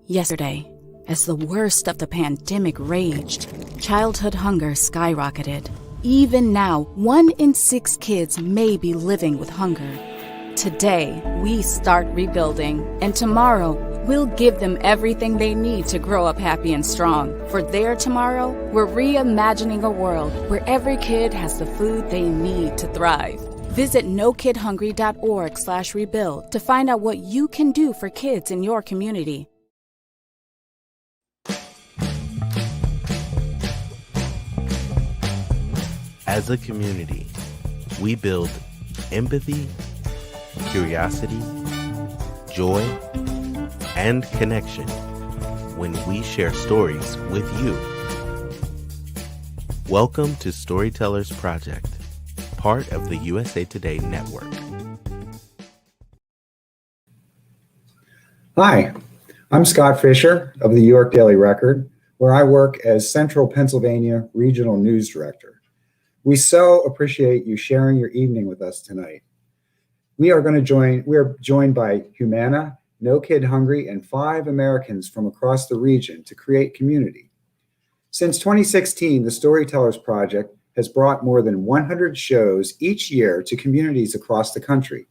Yesterday, as the worst of the pandemic raged, childhood hunger skyrocketed. Even now, 1 in 6 kids may be living with hunger. Today, we start rebuilding, and tomorrow, we'll give them everything they need to grow up happy and strong. For their tomorrow, we're reimagining a world where every kid has the food they need to thrive. Visit nokidhungry.org/rebuild to find out what you can do for kids in your community. As a community, we build empathy, curiosity, joy, and connection when we share stories with you. Welcome to Storytellers Project, part of the USA Today network. Hi, I'm Scott Fisher of the York Daily Record, where I work as Central Pennsylvania Regional News Director. We so appreciate you sharing your evening with us tonight. We are joined by Humana, No Kid Hungry, and 5 Americans from across the region to create community. Since 2016, the Storytellers Project has brought more than 100 shows each year to communities across the country.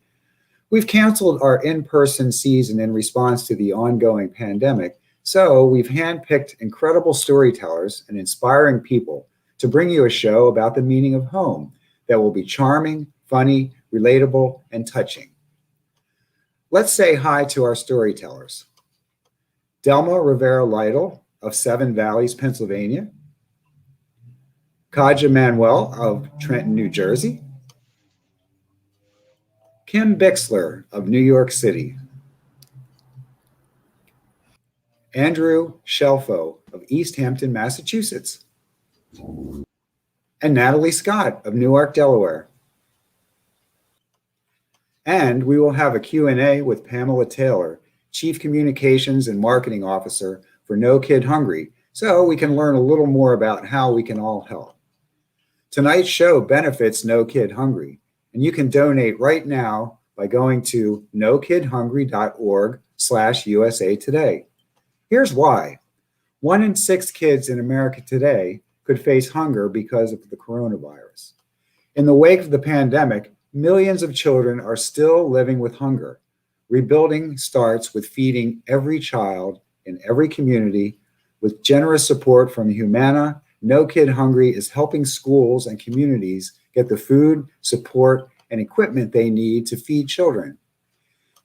We've canceled our in-person season in response to the ongoing pandemic, so we've handpicked incredible storytellers and inspiring people to bring you a show about the meaning of home that will be charming, funny, relatable, and touching. Let's say hi to our storytellers. Delma Rivera Lytle of Seven Valleys, Pennsylvania. Kaja Manuel of Trenton, New Jersey. Kim Bixler of New York City. Andrew Shelfo of East Hampton, Massachusetts. And Natalie Scott of Newark, Delaware. And we will have a Q&A with Pamela Taylor, Chief Communications and Marketing Officer for No Kid Hungry, so we can learn a little more about how we can all help. Tonight's show benefits No Kid Hungry, and you can donate right now by going to nokidhungry.org/USA Today. Here's why. 1 in 6 kids in America today could face hunger because of the coronavirus. In the wake of the pandemic, millions of children are still living with hunger. Rebuilding starts with feeding every child in every community. With generous support from Humana, No Kid Hungry is helping schools and communities get the food, support, and equipment they need to feed children.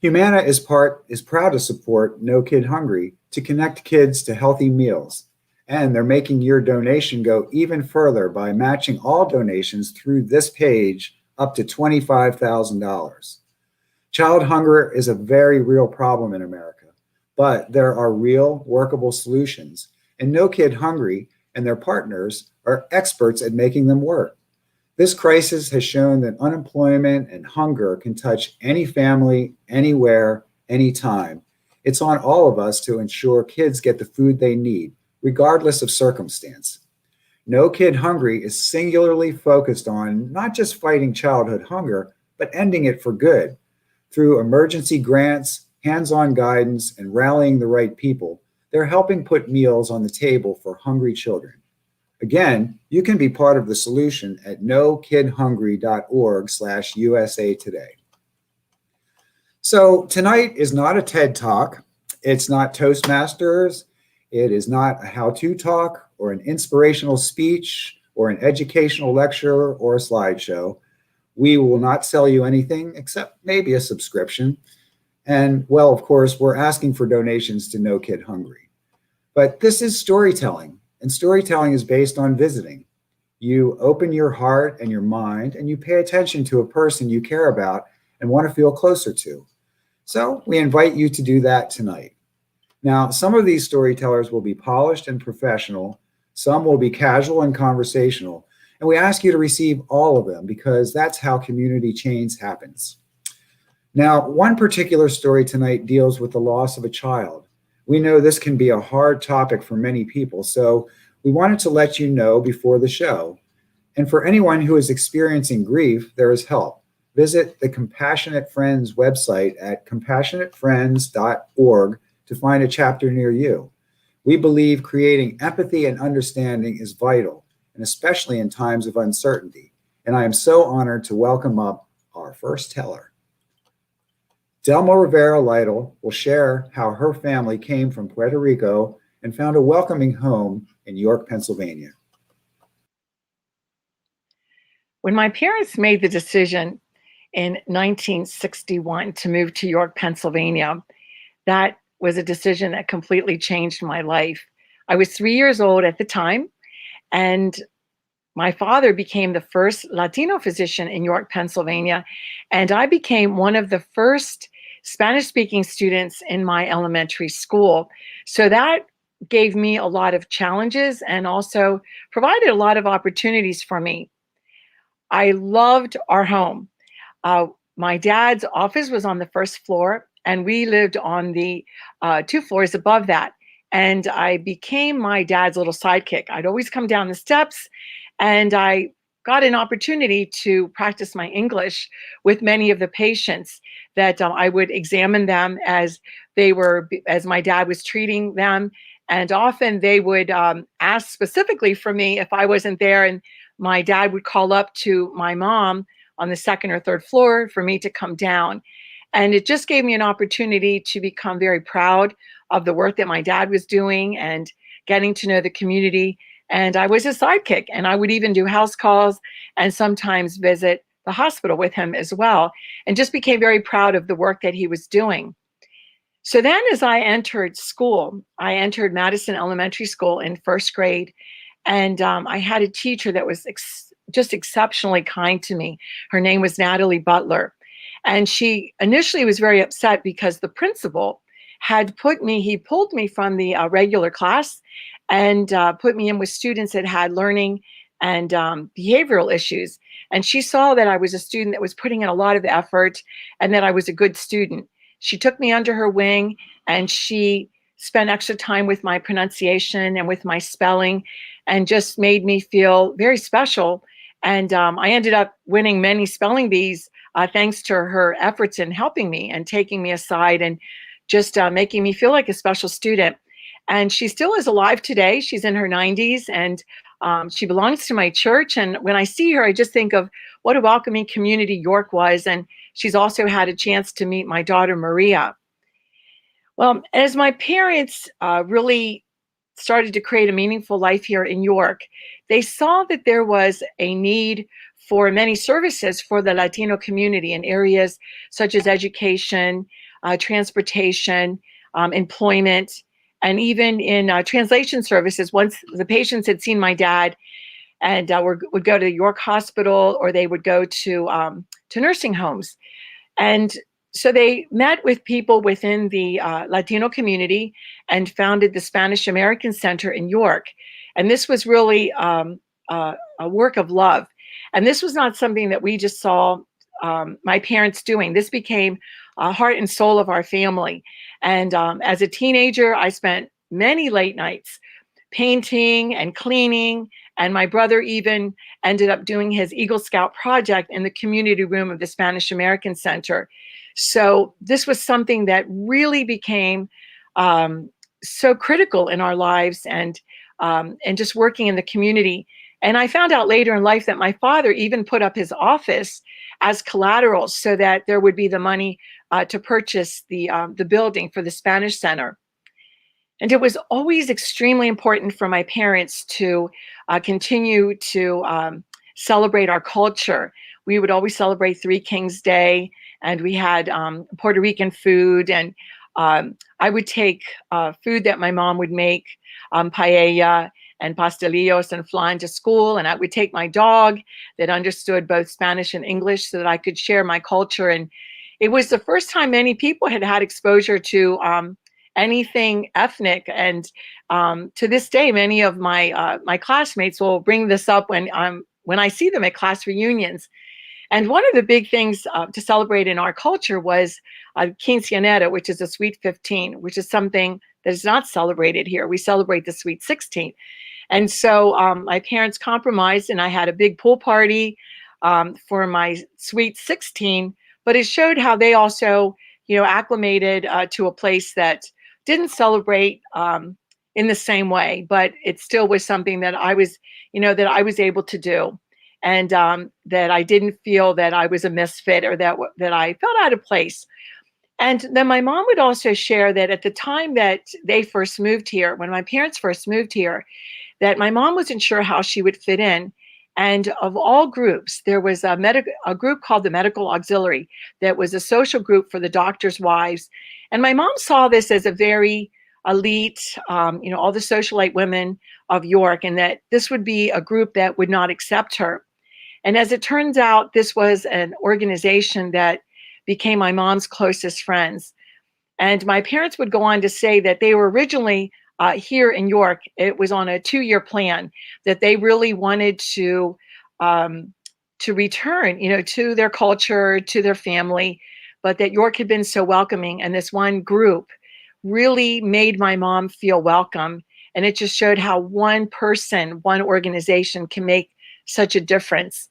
Humana is proud to support No Kid Hungry to connect kids to healthy meals. And they're making your donation go even further by matching all donations through this page up to $25,000. Child hunger is a very real problem in America, but there are real workable solutions, and No Kid Hungry and their partners are experts at making them work. This crisis has shown that unemployment and hunger can touch any family, anywhere, anytime. It's on all of us to ensure kids get the food they need, regardless of circumstance. No Kid Hungry is singularly focused on not just fighting childhood hunger, but ending it for good. Through emergency grants, hands-on guidance, and rallying the right people, they're helping put meals on the table for hungry children. Again, you can be part of the solution at nokidhungry.org/USA Today. So tonight is not a TED Talk. It's not Toastmasters. It is not a how-to talk or an inspirational speech or an educational lecture or a slideshow. We will not sell you anything except maybe a subscription. And well, of course, we're asking for donations to No Kid Hungry. But this is storytelling, and storytelling is based on visiting. You open your heart and your mind, and you pay attention to a person you care about and want to feel closer to. So we invite you to do that tonight. Now, some of these storytellers will be polished and professional. Some will be casual and conversational. And we ask you to receive all of them because that's how community change happens. Now, one particular story tonight deals with the loss of a child. We know this can be a hard topic for many people, so we wanted to let you know before the show. And for anyone who is experiencing grief, there is help. Visit the Compassionate Friends website at compassionatefriends.org to find a chapter near you. We believe creating empathy and understanding is vital, and especially in times of uncertainty. And I am so honored to welcome up our first teller. Delma Rivera Lytle will share how her family came from Puerto Rico and found a welcoming home in York, Pennsylvania. When my parents made the decision in 1961 to move to York, Pennsylvania, that was a decision that completely changed my life. I was 3 years old at the time, and my father became the first Latino physician in York, Pennsylvania, and I became one of the first Spanish-speaking students in my elementary school. So that gave me a lot of challenges and also provided a lot of opportunities for me. I loved our home. My dad's office was on the first floor, and we lived on the 2 floors above that. And I became my dad's little sidekick. I'd always come down the steps, and I got an opportunity to practice my English with many of the patients that I would examine them as my dad was treating them. And often they would ask specifically for me if I wasn't there, and my dad would call up to my mom on the 2nd or 3rd floor for me to come down. And it just gave me an opportunity to become very proud of the work that my dad was doing and getting to know the community. And I was his sidekick, and I would even do house calls and sometimes visit the hospital with him as well, and just became very proud of the work that he was doing. So then as I entered school, I entered Madison Elementary School in 1st grade, and I had a teacher that was just exceptionally kind to me. Her name was Natalie Butler. And she initially was very upset because the principal had pulled me from the regular class and put me in with students that had learning and behavioral issues. And she saw that I was a student that was putting in a lot of effort and that I was a good student. She took me under her wing, and she spent extra time with my pronunciation and with my spelling, and just made me feel very special. And I ended up winning many spelling bees thanks to her efforts in helping me and taking me aside and just making me feel like a special student. And she still is alive today. She's in her 90s, and she belongs to my church. And when I see her, I just think of what a welcoming community York was. And she's also had a chance to meet my daughter, Maria. Well, as my parents really started to create a meaningful life here in York, they saw that there was a need for many services for the Latino community in areas such as education, transportation, employment, and even in translation services. Once the patients had seen my dad and would go to York Hospital, or they would go to nursing homes. And so they met with people within the Latino community and founded the Spanish American Center in York. And this was really a work of love. And this was not something that we just saw my parents doing. This became heart and soul of our family. And as a teenager, I spent many late nights painting and cleaning. And my brother even ended up doing his Eagle Scout project in the community room of the Spanish American Center. So this was something that really became so critical in our lives, and just working in the community. And I found out later in life that my father even put up his office as collateral so that there would be the money to purchase the building for the Spanish Center. And it was always extremely important for my parents to continue to celebrate our culture. We would always celebrate Three Kings Day, and we had Puerto Rican food. And I would take food that my mom would make, paella and pastelillos and flan, to school. And I would take my dog that understood both Spanish and English so that I could share my culture. And it was the first time many people had had exposure to anything ethnic. And to this day, many of my classmates will bring this up when I see them at class reunions. And one of the big things to celebrate in our culture was quinceañera, which is a sweet 15, which is something that is not celebrated here. We celebrate the sweet 16. And so my parents compromised, and I had a big pool party for my sweet 16, but it showed how they also, acclimated to a place that didn't celebrate in the same way, but it still was something that I was, that I was able to do. And that I didn't feel that I was a misfit or that I felt out of place. And then my mom would also share that at the time that they first moved here, when my parents first moved here, that my mom wasn't sure how she would fit in. And of all groups, there was a group called the Medical Auxiliary that was a social group for the doctors' wives. And my mom saw this as a very elite, all the socialite women of York, and that this would be a group that would not accept her. And as it turns out, this was an organization that became my mom's closest friends. And my parents would go on to say that they were originally here in York. It was on a 2-year plan that they really wanted to return, to their culture, to their family, but that York had been so welcoming. And this one group really made my mom feel welcome. And it just showed how one person, one organization can make such a difference.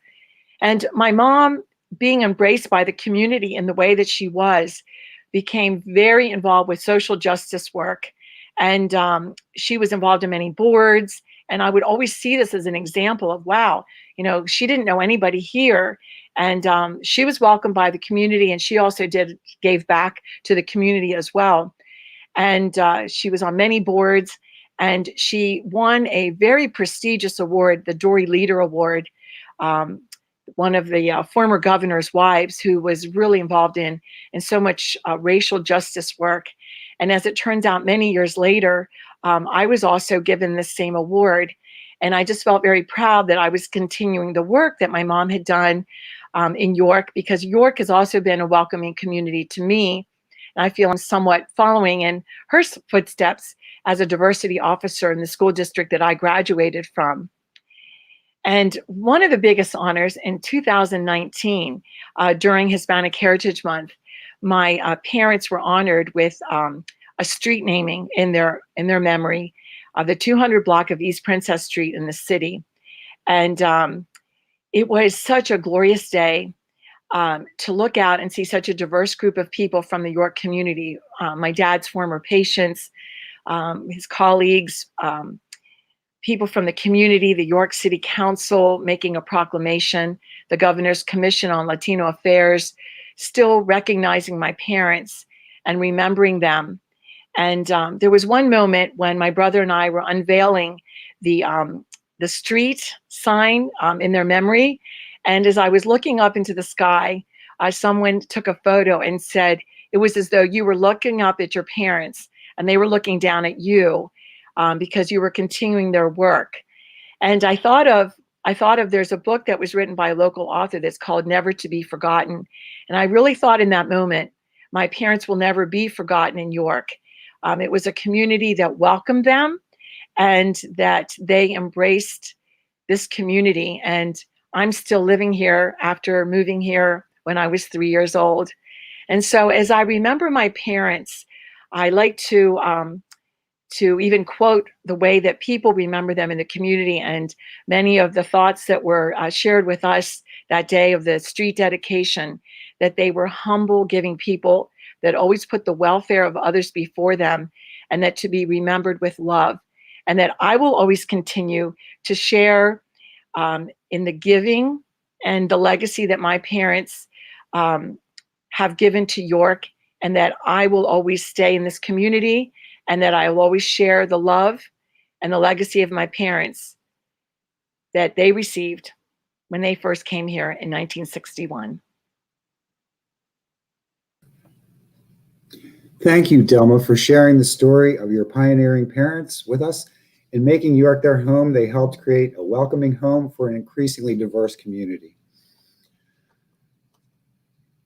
And my mom, being embraced by the community in the way that she was, became very involved with social justice work. And she was involved in many boards. And I would always see this as an example of, wow, she didn't know anybody here. And she was welcomed by the community. And she also gave back to the community as well. And she was on many boards. And she won a very prestigious award, the Dory Leader Award, one of the former governor's wives, who was really involved in so much racial justice work. And as it turns out, many years later, I was also given the same award. And I just felt very proud that I was continuing the work that my mom had done in York, because York has also been a welcoming community to me. And I feel I'm somewhat following in her footsteps as a diversity officer in the school district that I graduated from. And one of the biggest honors in 2019, during Hispanic Heritage Month, my parents were honored with a street naming in their memory, the 200 block of East Princess Street in the city. And it was such a glorious day to look out and see such a diverse group of people from the York community, my dad's former patients, his colleagues, people from the community, the York City Council making a proclamation, the Governor's Commission on Latino Affairs, still recognizing my parents and remembering them. And there was one moment when my brother and I were unveiling the street sign in their memory. And as I was looking up into the sky, someone took a photo and said, it was as though you were looking up at your parents and they were looking down at you. Because you were continuing their work. And I thought of there's a book that was written by a local author that's called Never to Be Forgotten. And I really thought in that moment, my parents will never be forgotten in York. It was a community that welcomed them and that they embraced this community. And I'm still living here after moving here when I was 3 years old. And so as I remember my parents, I like to even quote the way that people remember them in the community, and many of the thoughts that were shared with us that day of the street dedication, that they were humble, giving people that always put the welfare of others before them, and that to be remembered with love. And that I will always continue to share in the giving and the legacy that my parents have given to York, and that I will always stay in this community, and that I will always share the love and the legacy of my parents that they received when they first came here in 1961. Thank you, Delma, for sharing the story of your pioneering parents with us. In making York their home, they helped create a welcoming home for an increasingly diverse community.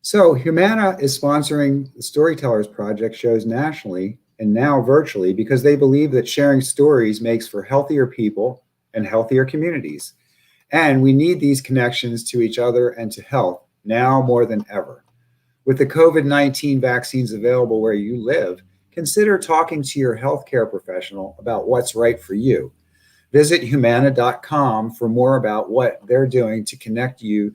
So Humana is sponsoring the Storytellers Project shows nationally and now virtually because they believe that sharing stories makes for healthier people and healthier communities. And we need these connections to each other and to health now more than ever. With the COVID-19 vaccines available where you live, consider talking to your healthcare professional about what's right for you. Visit humana.com for more about what they're doing to connect you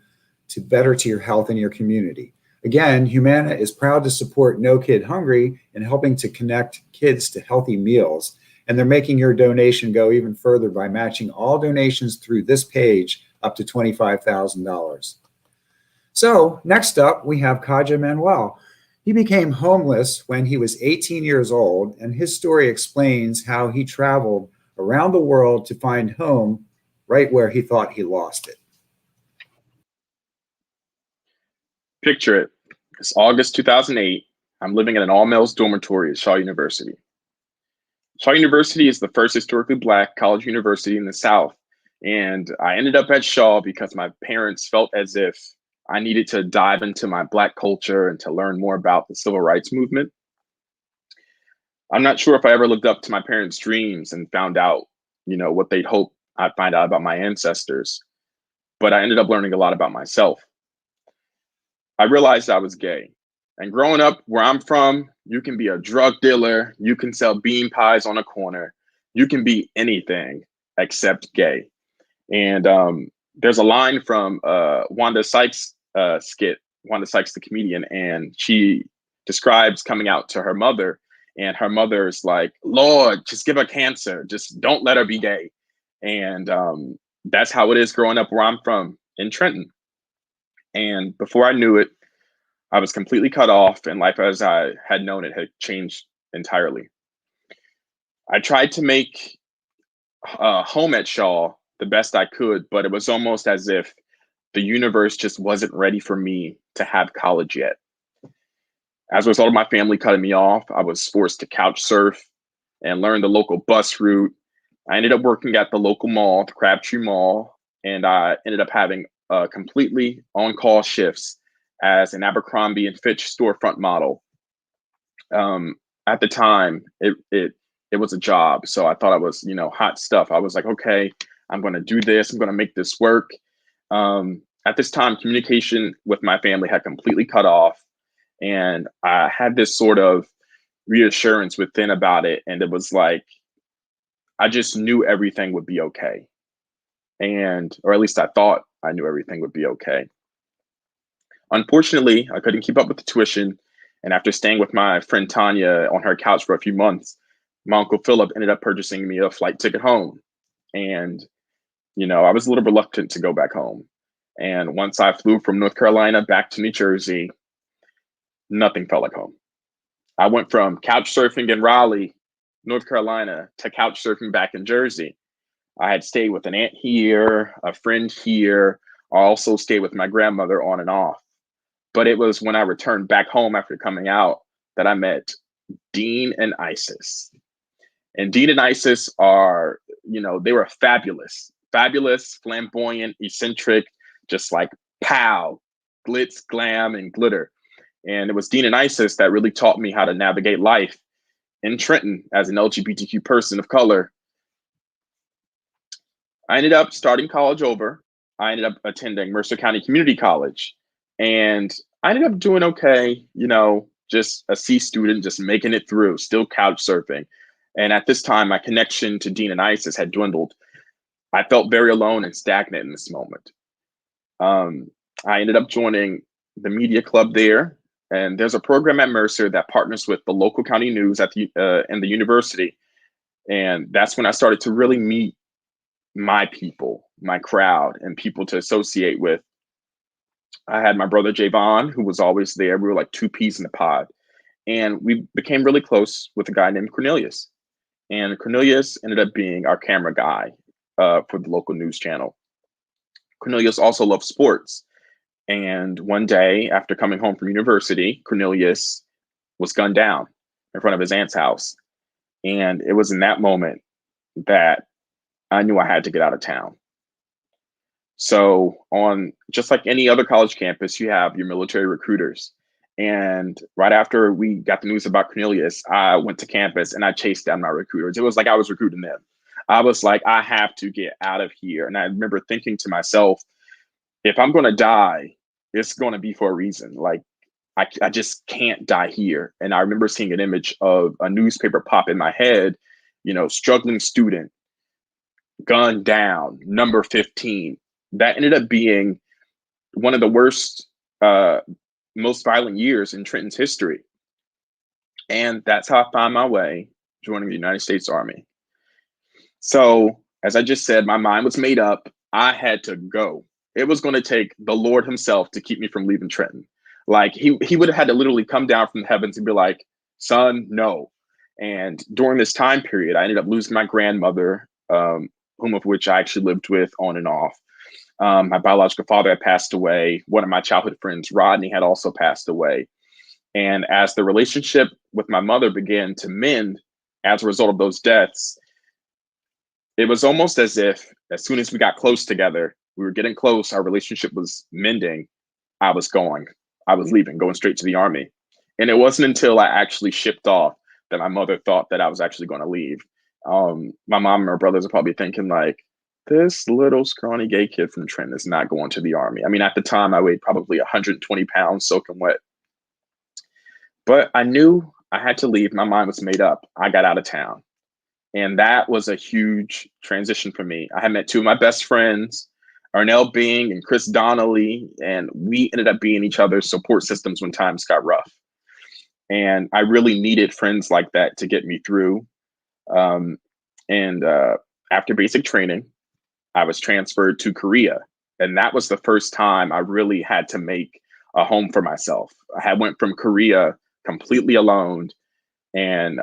to better to your health and your community. Again, Humana is proud to support No Kid Hungry in helping to connect kids to healthy meals. And they're making your donation go even further by matching all donations through this page up to $25,000. So next up, we have Kaja Manuel. He became homeless when he was 18 years old, and his story explains how he traveled around the world to find home right where he thought he lost it. Picture it. It's August 2008. I'm living in an all-males dormitory at Shaw University. Shaw University is the first historically Black college university in the South. And I ended up at Shaw because my parents felt as if I needed to dive into my Black culture and to learn more about the civil rights movement. I'm not sure if I ever looked up to my parents' dreams and found out, what they'd hope I'd find out about my ancestors. But I ended up learning a lot about myself. I realized I was gay. And growing up where I'm from, you can be a drug dealer, you can sell bean pies on a corner, you can be anything except gay. And there's a line from Wanda Sykes' skit, Wanda Sykes, the comedian, and she describes coming out to her mother, and her mother's like, Lord, just give her cancer, just don't let her be gay. And that's how it is growing up where I'm from in Trenton. And before I knew it, I was completely cut off, and life as I had known it had changed entirely. I tried to make home at Shaw the best I could, but it was almost as if the universe just wasn't ready for me to have college yet. As a result of my family cutting me off, I was forced to couch surf and learn the local bus route. I ended up working at the local mall, the Crabtree Mall, and I ended up having completely on-call shifts as an Abercrombie and Fitch storefront model. At the time, it was a job, so I thought I was, hot stuff. I was like, okay, I'm going to do this. I'm going to make this work. At this time, communication with my family had completely cut off, and I had this sort of reassurance within about it, and it was like I just knew everything would be okay, or at least I thought I knew everything would be okay. Unfortunately, I couldn't keep up with the tuition. And after staying with my friend Tanya on her couch for a few months, my Uncle Philip ended up purchasing me a flight ticket home. And, I was a little reluctant to go back home. And once I flew from North Carolina back to New Jersey, nothing felt like home. I went from couch surfing in Raleigh, North Carolina, to couch surfing back in Jersey. I had stayed with an aunt here, a friend here. I also stayed with my grandmother on and off. But it was when I returned back home after coming out that I met Dean and Isis. And Dean and Isis are, they were fabulous, flamboyant, eccentric, just like pow, glitz, glam, and glitter. And it was Dean and Isis that really taught me how to navigate life in Trenton as an LGBTQ person of color. I ended up starting college over. I ended up attending Mercer County Community College. And I ended up doing okay, just a C student, just making it through, still couch surfing. And at this time, my connection to Dean and Isis had dwindled. I felt very alone and stagnant in this moment. I ended up joining the media club there. And there's a program at Mercer that partners with the local county news and the university. And that's when I started to really meet my people, my crowd, and people to associate with. I had my brother Javon, who was always there. We were like two peas in a pod. And we became really close with a guy named Cornelius. And Cornelius ended up being our camera guy for the local news channel. Cornelius also loved sports. And one day after coming home from university, Cornelius was gunned down in front of his aunt's house. And it was in that moment that I knew I had to get out of town. So on just like any other college campus, you have your military recruiters. And right after we got the news about Cornelius, I went to campus and I chased down my recruiters. It was like I was recruiting them. I was like, I have to get out of here. And I remember thinking to myself, if I'm going to die, it's going to be for a reason. Like, I just can't die here. And I remember seeing an image of a newspaper pop in my head, struggling student, gunned down, number 15. That ended up being one of the worst most violent years in Trenton's history. And that's how I found my way joining the United States Army. So, as I just said, my mind was made up. I had to go. It was going to take the Lord himself to keep me from leaving Trenton. Like he would have had to literally come down from the heavens and be like, son, no. And during this time period, I ended up losing my grandmother, whom of which I actually lived with on and off. My biological father had passed away. One of my childhood friends, Rodney, had also passed away. And as the relationship with my mother began to mend as a result of those deaths, it was almost as if as soon as we got close together, we were getting close, our relationship was mending, I was leaving, going straight to the Army. And it wasn't until I actually shipped off that my mother thought that I was actually going to leave. My mom and her brothers are probably thinking like, this little scrawny gay kid from Trenton is not going to the Army. I mean, at the time I weighed probably 120 pounds soaking wet. But I knew I had to leave. My mind was made up. I got out of town. And that was a huge transition for me. I had met two of my best friends, Arnell Bing and Chris Donnelly, and we ended up being each other's support systems when times got rough. And I really needed friends like that to get me through. After basic training, I was transferred to Korea. And that was the first time I really had to make a home for myself. I had went from Korea completely alone and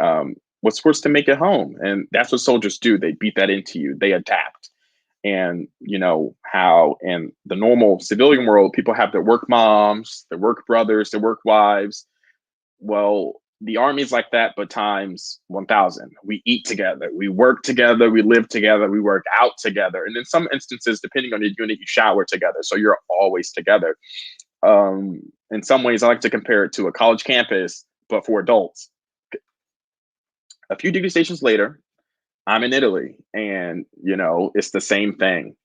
was forced to make it home. And that's what soldiers do. They beat that into you. They adapt. And you know how in the normal civilian world, people have their work moms, their work brothers, their work wives. Well, the Army's like that, but times 1,000. We eat together, we work together, we live together, we work out together. And in some instances, depending on your unit, you shower together. So you're always together. In some ways, I like to compare it to a college campus, but for adults. A few duty stations later, I'm in Italy, and you know, it's the same thing.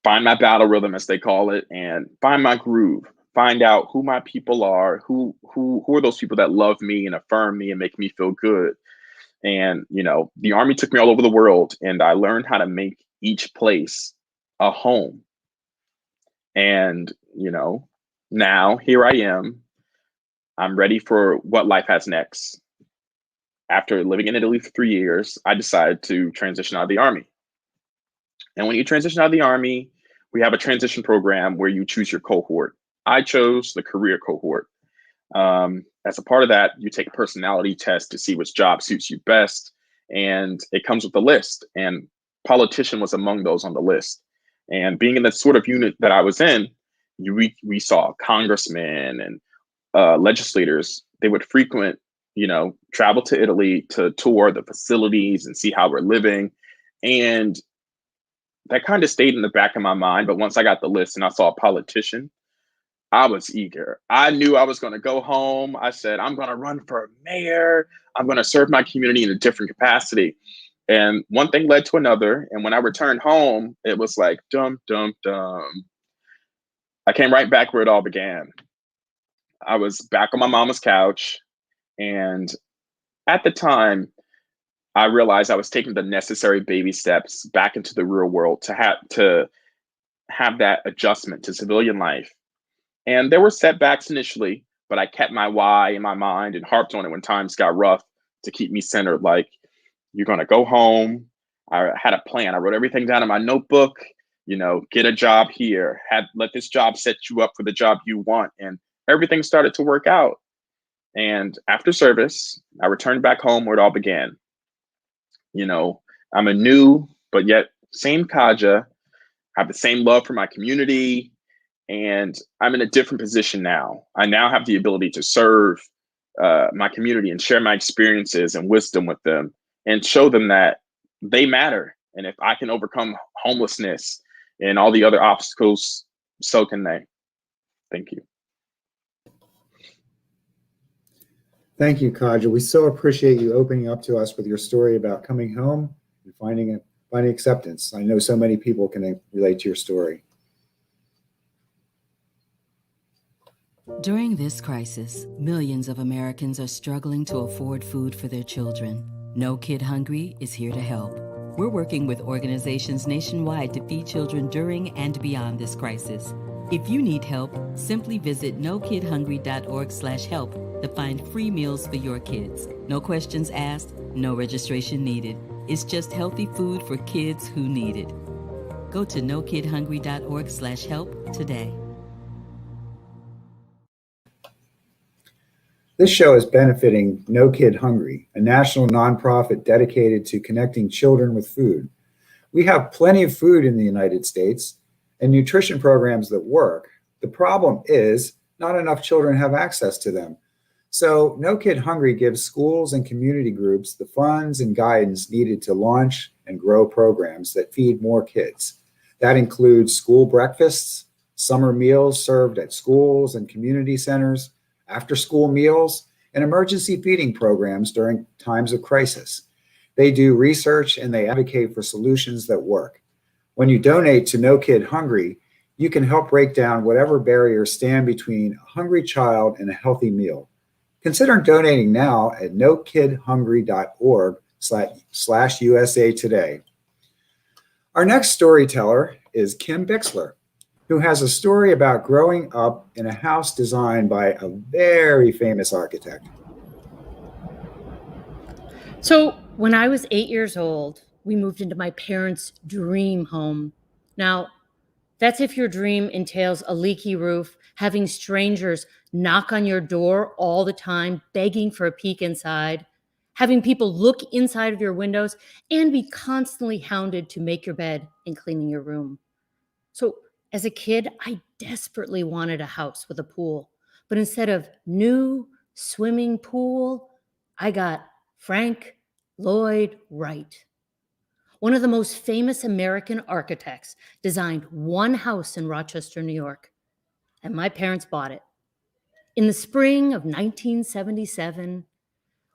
Find my battle rhythm, as they call it, and find my groove. Find out who my people are, who are those people that love me and affirm me and make me feel good. And you know, the Army took me all over the world, and I learned how to make each place a home. And you know, now here I am. I'm ready for what life has next. After living in Italy for 3 years, I decided to transition out of the Army. And when you transition out of the Army, we have a transition program where you choose your cohort. I chose the career cohort. As a part of that, you take a personality test to see which job suits you best. And it comes with a list. And politician was among those on the list. And being in the sort of unit that I was in, we saw congressmen and legislators. They would frequent, you know, travel to Italy to tour the facilities and see how we're living. And that kind of stayed in the back of my mind. But once I got the list and I saw a politician, I was eager. I knew I was going to go home. I said, I'm going to run for mayor. I'm going to serve my community in a different capacity. And one thing led to another. And when I returned home, it was like, dum, dum, dum. I came right back where it all began. I was back on my mama's couch. And at the time, I realized I was taking the necessary baby steps back into the real world to have that adjustment to civilian life. And there were setbacks initially, but I kept my why in my mind and harped on it when times got rough to keep me centered. Like, you're going to go home. I had a plan. I wrote everything down in my notebook, you know, get a job here, let this job set you up for the job you want. And everything started to work out. And after service, I returned back home where it all began. You know, I'm a new, but yet same Kaja. I have the same love for my community, and I'm in a different position now. I now have the ability to serve my community and share my experiences and wisdom with them and show them that they matter. And if I can overcome homelessness and all the other obstacles, so can they. Thank you. Thank you, Kaja. We so appreciate you opening up to us with your story about coming home and finding acceptance. I know so many people can relate to your story. During this crisis, millions of Americans are struggling to afford food for their children. No Kid Hungry is here to help. We're working with organizations nationwide to feed children during and beyond this crisis. If you need help, simply visit nokidhungry.org/help to find free meals for your kids. No questions asked, no registration needed. It's just healthy food for kids who need it. Go to nokidhungry.org/help today. This show is benefiting No Kid Hungry, a national nonprofit dedicated to connecting children with food. We have plenty of food in the United States and nutrition programs that work. The problem is not enough children have access to them. So No Kid Hungry gives schools and community groups the funds and guidance needed to launch and grow programs that feed more kids. That includes school breakfasts, summer meals served at schools and community centers, after-school meals, and emergency feeding programs during times of crisis. They do research and they advocate for solutions that work. When you donate to No Kid Hungry, you can help break down whatever barriers stand between a hungry child and a healthy meal. Consider donating now at nokidhungry.org/USA today. Our next storyteller is Kim Bixler, who has a story about growing up in a house designed by a very famous architect. So when I was 8 years old, we moved into my parents' dream home. Now, that's if your dream entails a leaky roof, having strangers knock on your door all the time, begging for a peek inside, having people look inside of your windows, and be constantly hounded to make your bed and cleaning your room. So as a kid, I desperately wanted a house with a pool, but instead of new swimming pool, I got Frank Lloyd Wright. One of the most famous American architects designed one house in Rochester, New York, and my parents bought it. In the spring of 1977,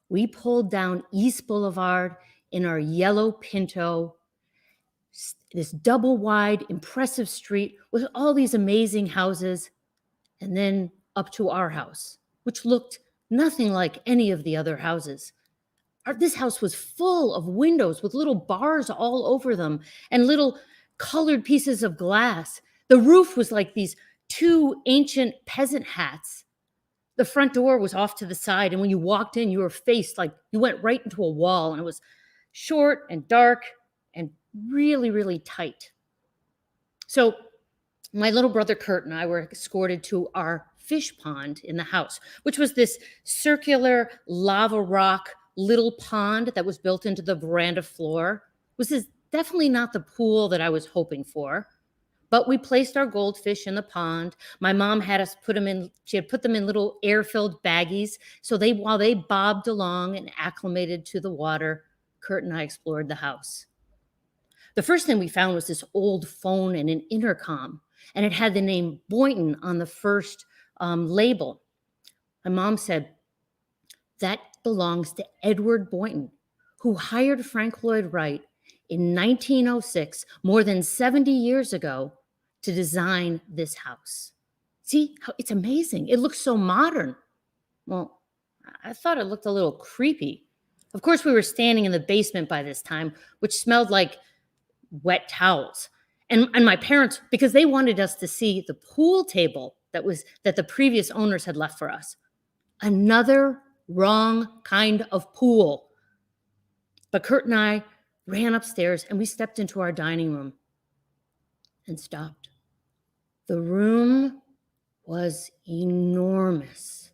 we pulled down East Boulevard in our yellow Pinto, this double-wide, impressive street with all these amazing houses, and then up to our house, which looked nothing like any of the other houses. This house was full of windows with little bars all over them and little colored pieces of glass. The roof was like these two ancient peasant hats. The front door was off to the side, and when you walked in, you were faced like you went right into a wall, and it was short and dark and really, really tight. So my little brother Kurt and I were escorted to our fish pond in the house, which was this circular lava rock little pond that was built into the veranda floor. This is definitely not the pool that I was hoping for, but we placed our goldfish in the pond. My mom had us put them in, she had put them in little air-filled baggies. So while they bobbed along and acclimated to the water, Kurt and I explored the house. The first thing we found was this old phone and an intercom, and it had the name Boynton on the first label. My mom said, that belongs to Edward Boynton, who hired Frank Lloyd Wright in 1906, more than 70 years ago, to design this house. See how it's amazing. It looks so modern. Well, I thought it looked a little creepy. Of course, we were standing in the basement by this time, which smelled like wet towels. And my parents, because they wanted us to see the pool table that the previous owners had left for us. Another wrong kind of pool. But Kurt and I ran upstairs and we stepped into our dining room and stopped. The room was enormous.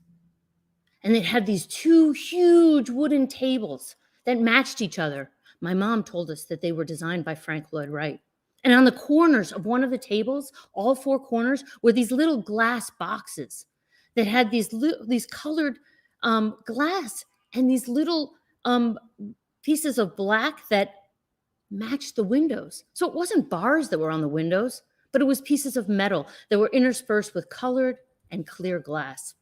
And it had these two huge wooden tables that matched each other. My mom told us that they were designed by Frank Lloyd Wright. And on the corners of one of the tables, all four corners, were these little glass boxes that had these colored glass and these little pieces of black that matched the windows. So it wasn't bars that were on the windows, but it was pieces of metal that were interspersed with colored and clear glass.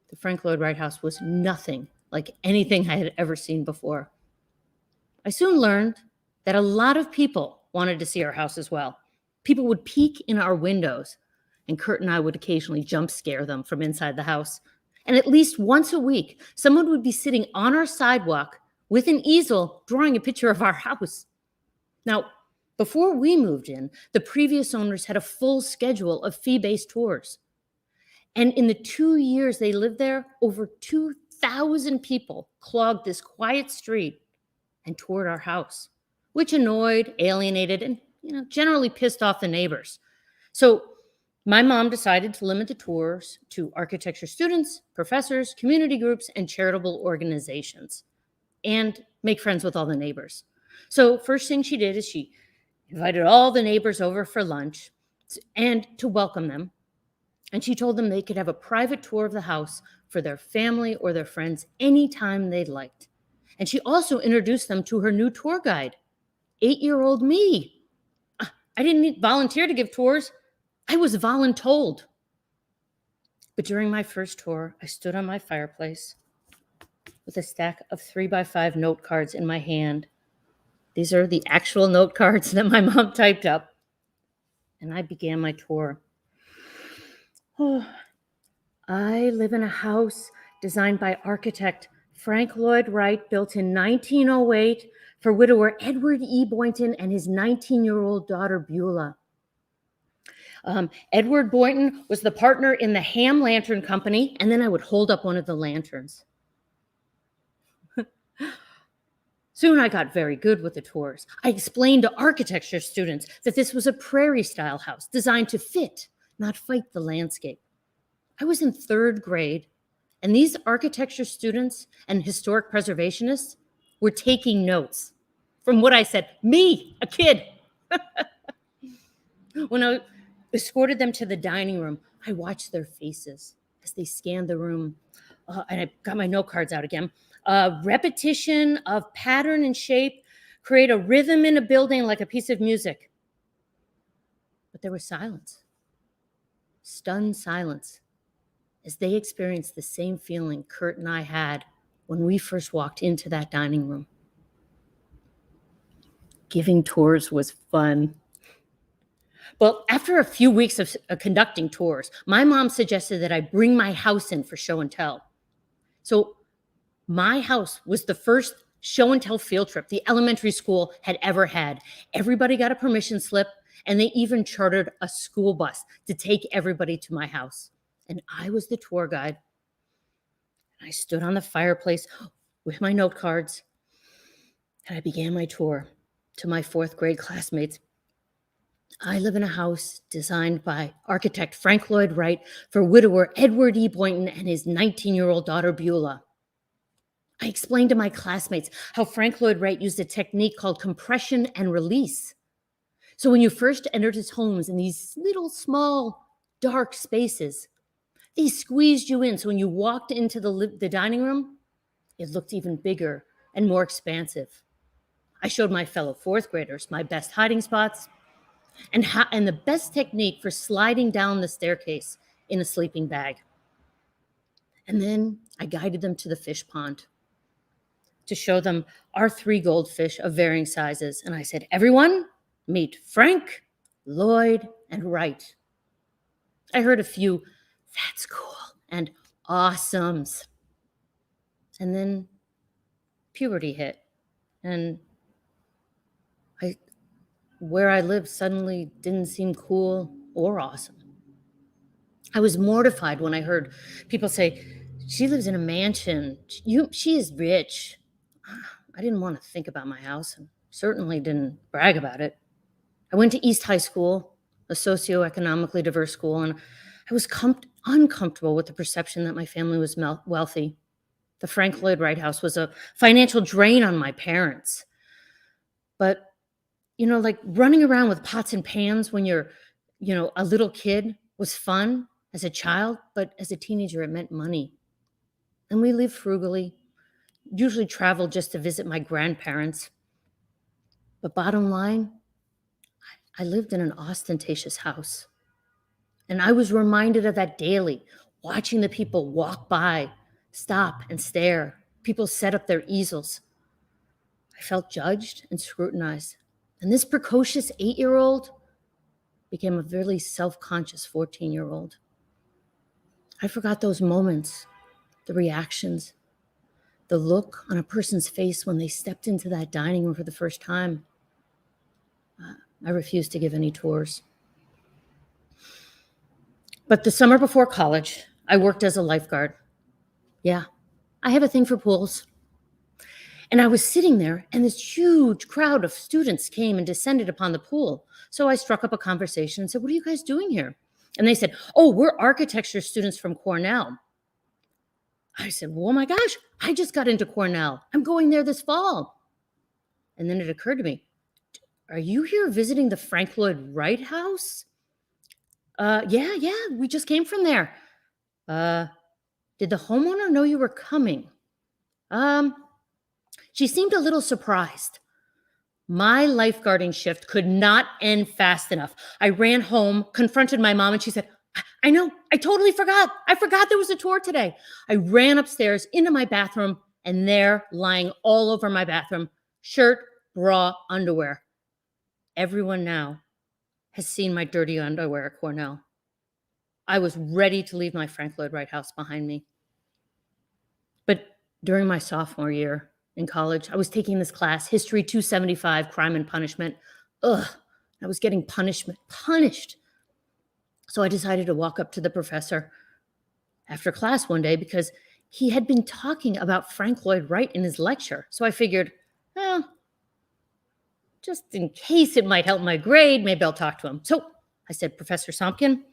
The Frank Lloyd Wright house was nothing like anything I had ever seen before. I soon learned that a lot of people wanted to see our house as well. People would peek in our windows, and Kurt and I would occasionally jump scare them from inside the house. And at least once a week, someone would be sitting on our sidewalk with an easel drawing a picture of our house. Now, Before we moved in, the previous owners had a full schedule of fee-based tours. And in the 2 years they lived there, over 2,000 people clogged this quiet street and toured our house, which annoyed, alienated, and generally pissed off the neighbors. So my mom decided to limit the tours to architecture students, professors, community groups, and charitable organizations, and make friends with all the neighbors. So first thing she did is she invited all the neighbors over for lunch and to welcome them. And she told them they could have a private tour of the house for their family or their friends anytime they liked. And she also introduced them to her new tour guide, 8-year-old me. I didn't volunteer to give tours. I was voluntold. But during my first tour, I stood on my fireplace with a stack of 3x5 note cards in my hand. These are the actual note cards that my mom typed up. And I began my tour. Oh, I live in a house designed by architect Frank Lloyd Wright, built in 1908 for widower Edward E. Boynton and his 19-year-old daughter Beulah. Edward Boynton was the partner in the Ham Lantern Company, and then I would hold up one of the lanterns. Soon I got very good with the tours. I explained to architecture students that this was a prairie-style house designed to fit, not fight the landscape. I was in 3rd grade, and these architecture students and historic preservationists were taking notes from what I said. Me, a kid. When I escorted them to the dining room, I watched their faces as they scanned the room. And I got my note cards out again. Repetition of pattern and shape create a rhythm in a building like a piece of music. But there was silence, stunned silence, as they experienced the same feeling Kurt and I had when we first walked into that dining room. Giving tours was fun. Well, after a few weeks of conducting tours, my mom suggested that I bring my house in for show and tell. So my house was the first show and tell field trip the elementary school had ever had. Everybody got a permission slip, and they even chartered a school bus to take everybody to my house. And I was the tour guide. I stood on the fireplace with my note cards, and I began my tour to my 4th grade classmates. I live in a house designed by architect Frank Lloyd Wright for widower Edward E. Boynton and his 19-year-old daughter Beulah. I explained to my classmates how Frank Lloyd Wright used a technique called compression and release. So when you first entered his homes in these little, small, dark spaces, they squeezed you in. So when you walked into the dining room, it looked even bigger and more expansive. I showed my fellow 4th graders my best hiding spots and the best technique for sliding down the staircase in a sleeping bag. And then I guided them to the fish pond to show them our 3 goldfish of varying sizes. And I said, everyone, meet Frank, Lloyd, and Wright. I heard a few, that's cool, and awesomes. And then puberty hit, and where I lived suddenly didn't seem cool or awesome. I was mortified when I heard people say, she lives in a mansion. She is rich. I didn't want to think about my house and certainly didn't brag about it. I went to East High School, a socioeconomically diverse school, and I was uncomfortable with the perception that my family was wealthy. The Frank Lloyd Wright house was a financial drain on my parents. But like running around with pots and pans when you're, a little kid was fun as a child, but as a teenager, it meant money. And we lived frugally, usually traveled just to visit my grandparents. But bottom line, I lived in an ostentatious house. And I was reminded of that daily, watching the people walk by, stop and stare. People set up their easels. I felt judged and scrutinized. And this precocious 8-year-old became a really self-conscious 14-year-old. I forgot those moments, the reactions, the look on a person's face when they stepped into that dining room for the first time. I refused to give any tours. But the summer before college, I worked as a lifeguard. Yeah, I have a thing for pools. And I was sitting there, and this huge crowd of students came and descended upon the pool. So I struck up a conversation and said, "What are you guys doing here?" And they said, "Oh, we're architecture students from Cornell." I said, "Well, oh my gosh, I just got into Cornell. I'm going there this fall." And then it occurred to me, "Are you here visiting the Frank Lloyd Wright house?" Yeah, we just came from there." Did the homeowner know you were coming?" She seemed a little surprised. My lifeguarding shift could not end fast enough. I ran home, confronted my mom, and she said, I know, I totally forgot. I forgot there was a tour today." I ran upstairs into my bathroom, and there, lying all over my bathroom, shirt, bra, underwear. Everyone now has seen my dirty underwear at Cornell. I was ready to leave my Frank Lloyd Wright house behind me. But during my sophomore year in college, I was taking this class, History 275, Crime and Punishment. I was getting punished. So I decided to walk up to the professor after class one day because he had been talking about Frank Lloyd Wright in his lecture. So I figured, just in case it might help my grade, maybe I'll talk to him. So I said, "Professor Sompkin,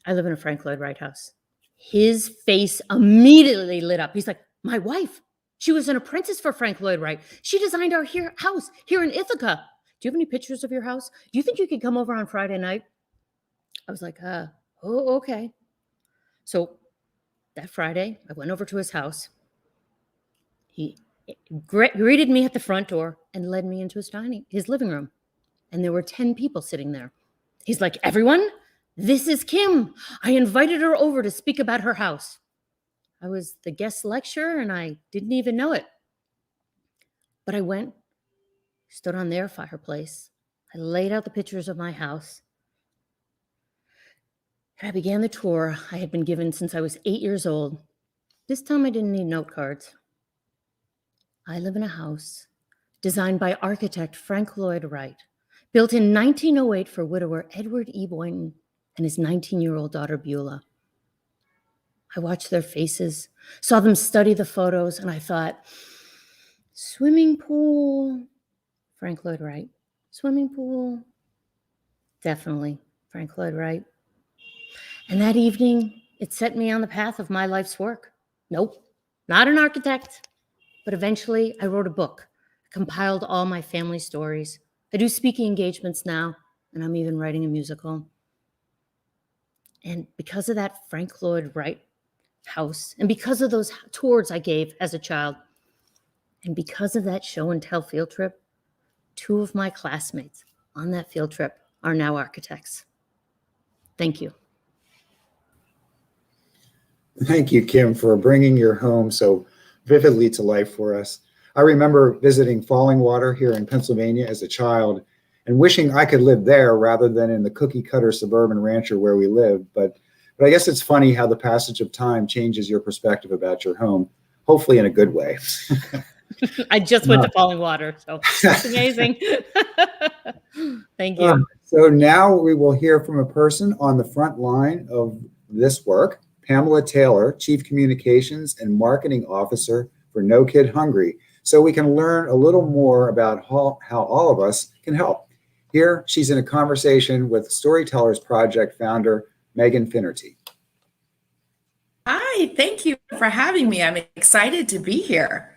I live in a Frank Lloyd Wright house." His face immediately lit up. He's like, "My wife, she was an apprentice for Frank Lloyd Wright. She designed our house here in Ithaca. Do you have any pictures of your house? Do you think you could come over on Friday night?" I was like, oh, okay. So that Friday, I went over to his house. He greeted me at the front door and led me into his living room. And there were 10 people sitting there. He's like, "Everyone, this is Kim. I invited her over to speak about her house." I was the guest lecturer and I didn't even know it. But I went, stood on their fireplace. I laid out the pictures of my house. And I began the tour I had been given since I was 8 years old. This time I didn't need note cards. I live in a house designed by architect Frank Lloyd Wright, built in 1908 for widower Edward E. Boynton and his 19-year-old daughter Beulah. I watched their faces, saw them study the photos, and I thought, swimming pool, Frank Lloyd Wright. Swimming pool, definitely Frank Lloyd Wright. And that evening, it set me on the path of my life's work. Nope, not an architect, but eventually I wrote a book, compiled all my family stories. I do speaking engagements now, and I'm even writing a musical. And because of that Frank Lloyd Wright house, and because of those tours I gave as a child, and because of that show and tell field trip, 2 of my classmates on that field trip are now architects. Thank you. Thank you, Kim, for bringing your home so vividly to life for us. I remember visiting Falling Water here in Pennsylvania as a child and wishing I could live there rather than in the cookie cutter suburban rancher where we lived. But I guess it's funny how the passage of time changes your perspective about your home, hopefully in a good way. I just went to Falling Water, so that's amazing. Thank you. So now we will hear from a person on the front line of this work, Pamela Taylor, Chief Communications and Marketing Officer for No Kid Hungry, so we can learn a little more about how all of us can help. Here, she's in a conversation with Storytellers Project founder, Megan Finnerty. Hi, thank you for having me. I'm excited to be here.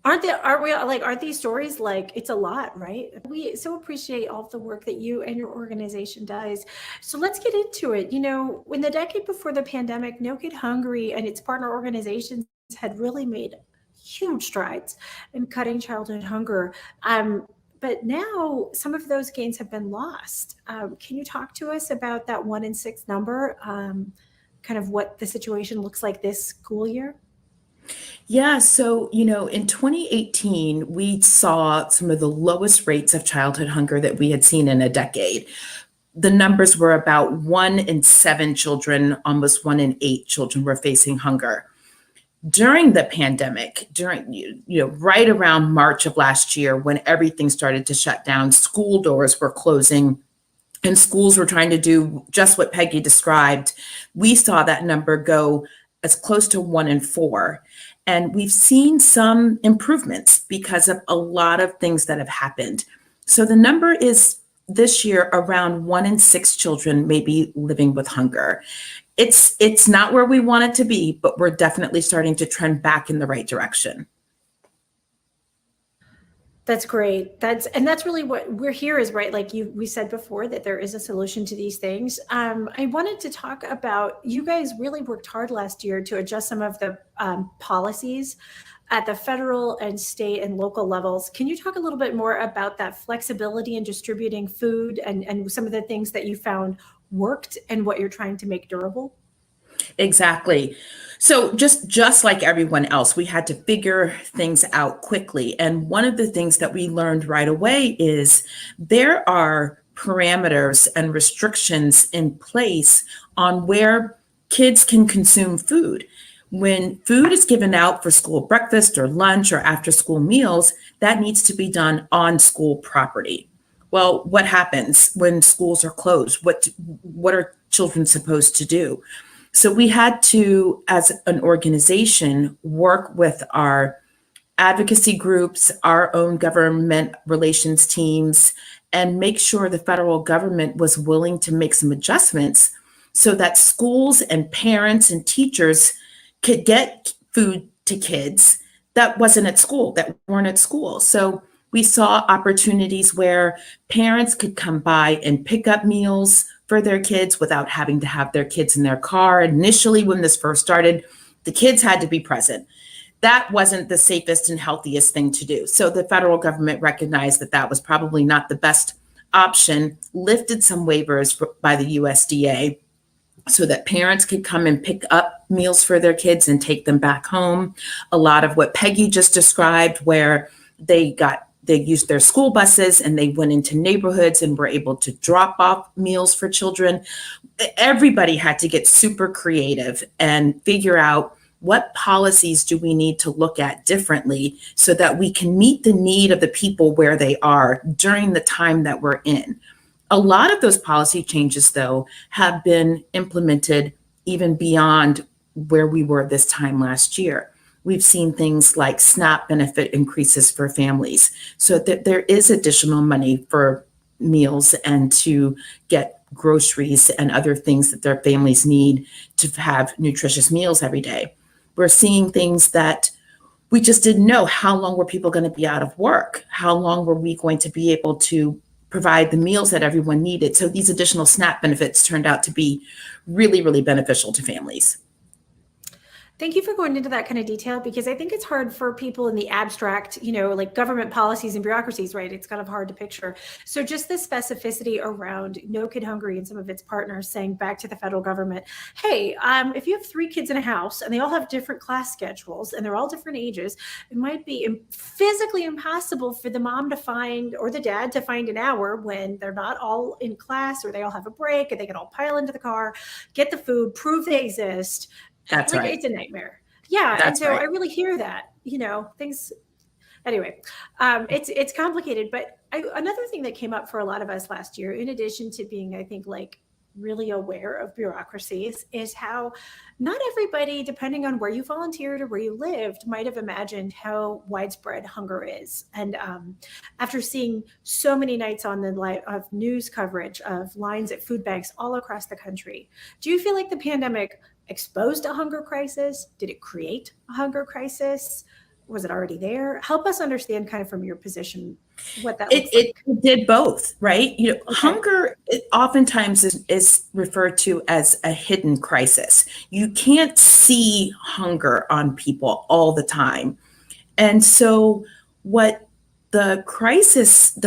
Aren't these stories like, it's a lot, right? We so appreciate all of the work that you and your organization does. So let's get into it. You know, in the decade before the pandemic, No Kid Hungry and its partner organizations had really made huge strides in cutting childhood hunger. But now some of those gains have been lost. Can you talk to us about that 1 in 6 number, kind of what the situation looks like this school year? Yeah, so, in 2018, we saw some of the lowest rates of childhood hunger that we had seen in a decade. The numbers were about 1 in 7 children, almost 1 in 8 children were facing hunger. During the pandemic, right around March of last year, when everything started to shut down, school doors were closing and schools were trying to do just what Peggy described, we saw that number go as close to 1 in 4. And we've seen some improvements because of a lot of things that have happened. So the number is this year around 1 in 6 children may be living with hunger. It's not where we want it to be, but we're definitely starting to trend back in the right direction. That's great. That's really what we're here is, right? Like we said before, that there is a solution to these things. I wanted to talk about, you guys really worked hard last year to adjust some of the policies at the federal and state and local levels. Can you talk a little bit more about that flexibility in distributing food and some of the things that you found worked and what you're trying to make durable? Exactly. So just like everyone else, we had to figure things out quickly. And one of the things that we learned right away is there are parameters and restrictions in place on where kids can consume food. When food is given out for school breakfast or lunch or after school meals, that needs to be done on school property. Well, what happens when schools are closed? What are children supposed to do? So we had to, as an organization, work with our advocacy groups, our own government relations teams, and make sure the federal government was willing to make some adjustments so that schools and parents and teachers could get food to kids that weren't at school. So we saw opportunities where parents could come by and pick up meals for their kids without having to have their kids in their car. Initially, when this first started, the kids had to be present. That wasn't the safest and healthiest thing to do. So the federal government recognized that that was probably not the best option, lifted some waivers by the USDA so that parents could come and pick up meals for their kids and take them back home. A lot of what Peggy just described, where they used their school buses and they went into neighborhoods and were able to drop off meals for children. Everybody had to get super creative and figure out what policies do we need to look at differently so that we can meet the need of the people where they are during the time that we're in. A lot of those policy changes, though, have been implemented even beyond where we were this time last year. We've seen things like SNAP benefit increases for families so that there is additional money for meals and to get groceries and other things that their families need to have nutritious meals every day. We're seeing things that we just didn't know. How long were people going to be out of work? How long were we going to be able to provide the meals that everyone needed? So these additional SNAP benefits turned out to be really, really beneficial to families. Thank you for going into that kind of detail, because I think it's hard for people in the abstract, like government policies and bureaucracies, right? It's kind of hard to picture. So just the specificity around No Kid Hungry and some of its partners saying back to the federal government, hey, if you have 3 kids in a house and they all have different class schedules and they're all different ages, it might be physically impossible for the mom to find, or the dad to find an hour when they're not all in class or they all have a break and they can all pile into the car, get the food, prove they exist. That's right. It's a nightmare. Yeah. That's and so right. I really hear that, things, anyway, it's complicated, but another thing that came up for a lot of us last year, in addition to being, I think, like really aware of bureaucracies, is how not everybody, depending on where you volunteered or where you lived, might have imagined how widespread hunger is. And after seeing so many nights on the light of news coverage of lines at food banks all across the country, do you feel like the pandemic exposed a hunger crisis? Did it create a hunger crisis? Was it already there? Help us understand kind of from your position what that looks like. It did both, right? Okay. Hunger oftentimes is referred to as a hidden crisis. You can't see hunger on people all the time. And so what the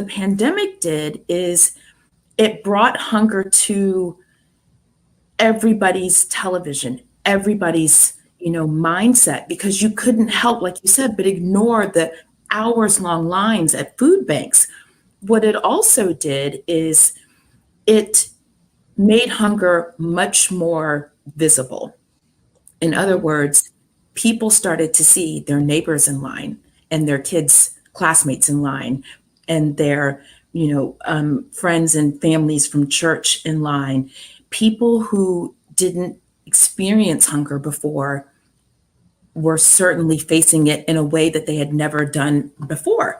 pandemic did is it brought hunger to everybody's television, everybody's mindset, because you couldn't help, like you said, but ignore the hours-long lines at food banks. What it also did is it made hunger much more visible. In other words, people started to see their neighbors in line and their kids' classmates in line and their, friends and families from church in line. People who didn't experience hunger before were certainly facing it in a way that they had never done before.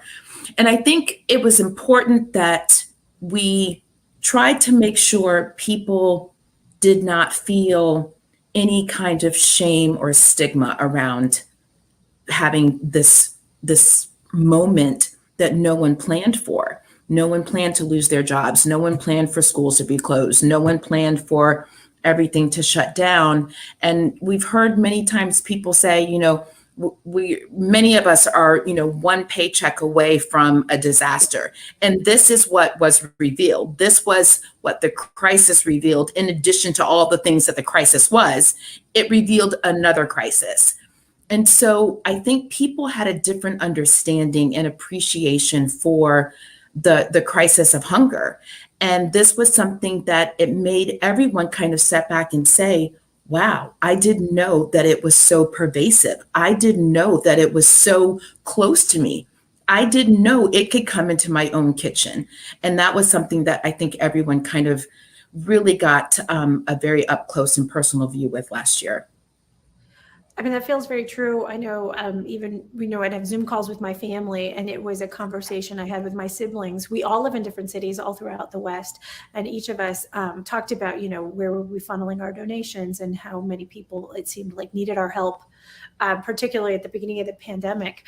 And I think it was important that we tried to make sure people did not feel any kind of shame or stigma around having this moment that no one planned for. No one planned to lose their jobs. No one planned for schools to be closed. No one planned for everything to shut down. And we've heard many times people say, many of us are, one paycheck away from a disaster. And this is what was revealed. This was what the crisis revealed. In addition to all the things that the crisis was, it revealed another crisis. And so I think people had a different understanding and appreciation for the crisis of hunger. And this was something that it made everyone kind of step back and say, wow, I didn't know that it was so pervasive. I didn't know that it was so close to me. I didn't know it could come into my own kitchen. And that was something that I think everyone kind of really got a very up close and personal view with last year. I mean, that feels very true. I know I'd have Zoom calls with my family, and it was a conversation I had with my siblings. We all live in different cities all throughout the West, and each of us talked about, where were we funneling our donations and how many people it seemed like needed our help, particularly at the beginning of the pandemic.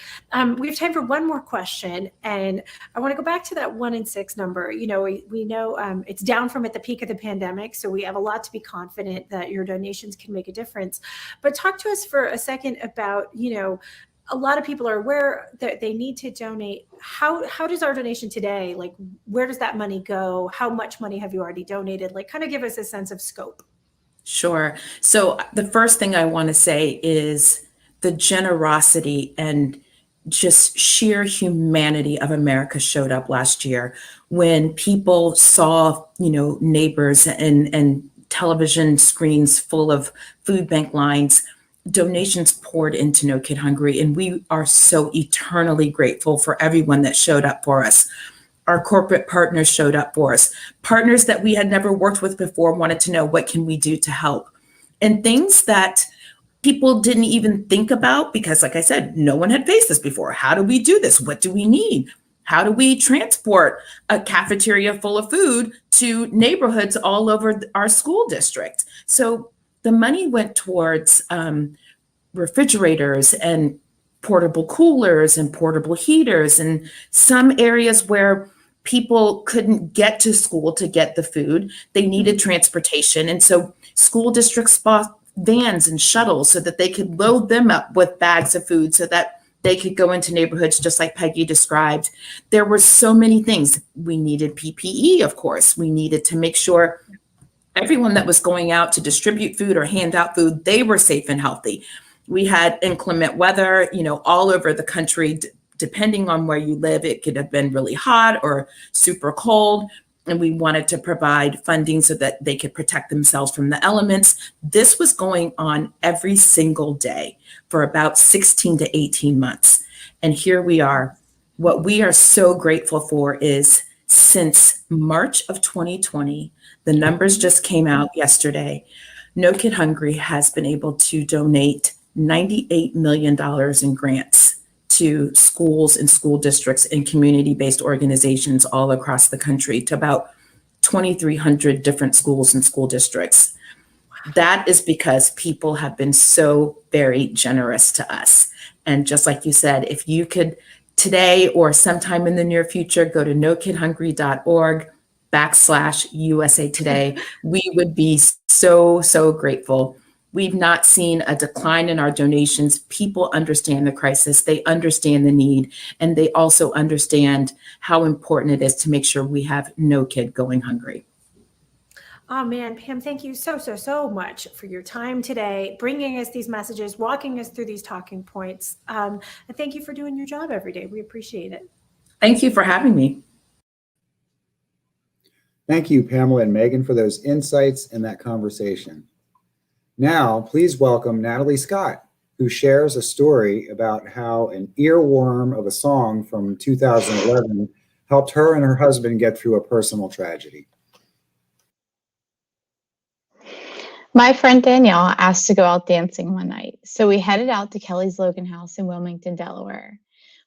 We have time for one more question, and I want to go back to that 1 in 6 number. We know it's down from at the peak of the pandemic, so we have a lot to be confident that your donations can make a difference. But talk to us for a second about, a lot of people are aware that they need to donate. How does our donation today, like, where does that money go? How much money have you already donated? Like, kind of give us a sense of scope. Sure. So the first thing I want to say is the generosity and just sheer humanity of America showed up last year when people saw, neighbors and television screens full of food bank lines. Donations poured into No Kid Hungry, and we are so eternally grateful for everyone that showed up for us. Our corporate partners showed up for us. Partners that we had never worked with before wanted to know, what can we do to help? And things that people didn't even think about because, like I said, no one had faced this before. How do we do this? What do we need? How do we transport a cafeteria full of food to neighborhoods all over our school district? So the money went towards refrigerators and portable coolers and portable heaters, and some areas where people couldn't get to school to get the food, they needed transportation. And so school districts bought vans and shuttles so that they could load them up with bags of food so that they could go into neighborhoods just like Peggy described. There were so many things. We needed PPE, of course. We needed to make sure everyone that was going out to distribute food or hand out food, they were safe and healthy. We had inclement weather, all over the country. Depending on where you live, it could have been really hot or super cold. And we wanted to provide funding so that they could protect themselves from the elements. This was going on every single day for about 16 to 18 months. And here we are. What we are so grateful for is since March of 2020, the numbers just came out yesterday. No Kid Hungry has been able to donate $98 million in grants to schools and school districts and community-based organizations all across the country, to about 2,300 different schools and school districts. That is because people have been so very generous to us. And just like you said, if you could today or sometime in the near future, go to nokidhungry.org/USA Today, we would be so, so grateful. We've not seen a decline in our donations. People understand the crisis. They understand the need. And they also understand how important it is to make sure we have no kid going hungry. Oh man, Pam, thank you so much for your time today, bringing us these messages, walking us through these talking points. And thank you for doing your job every day. We appreciate it. Thank you for having me. Thank you, Pamela and Megan, for those insights and that conversation. Now, please welcome Natalie Scott, who shares a story about how an earworm of a song from 2011 helped her and her husband get through a personal tragedy. My friend Danielle asked to go out dancing one night, so we headed out to Kelly's Logan House in Wilmington, Delaware.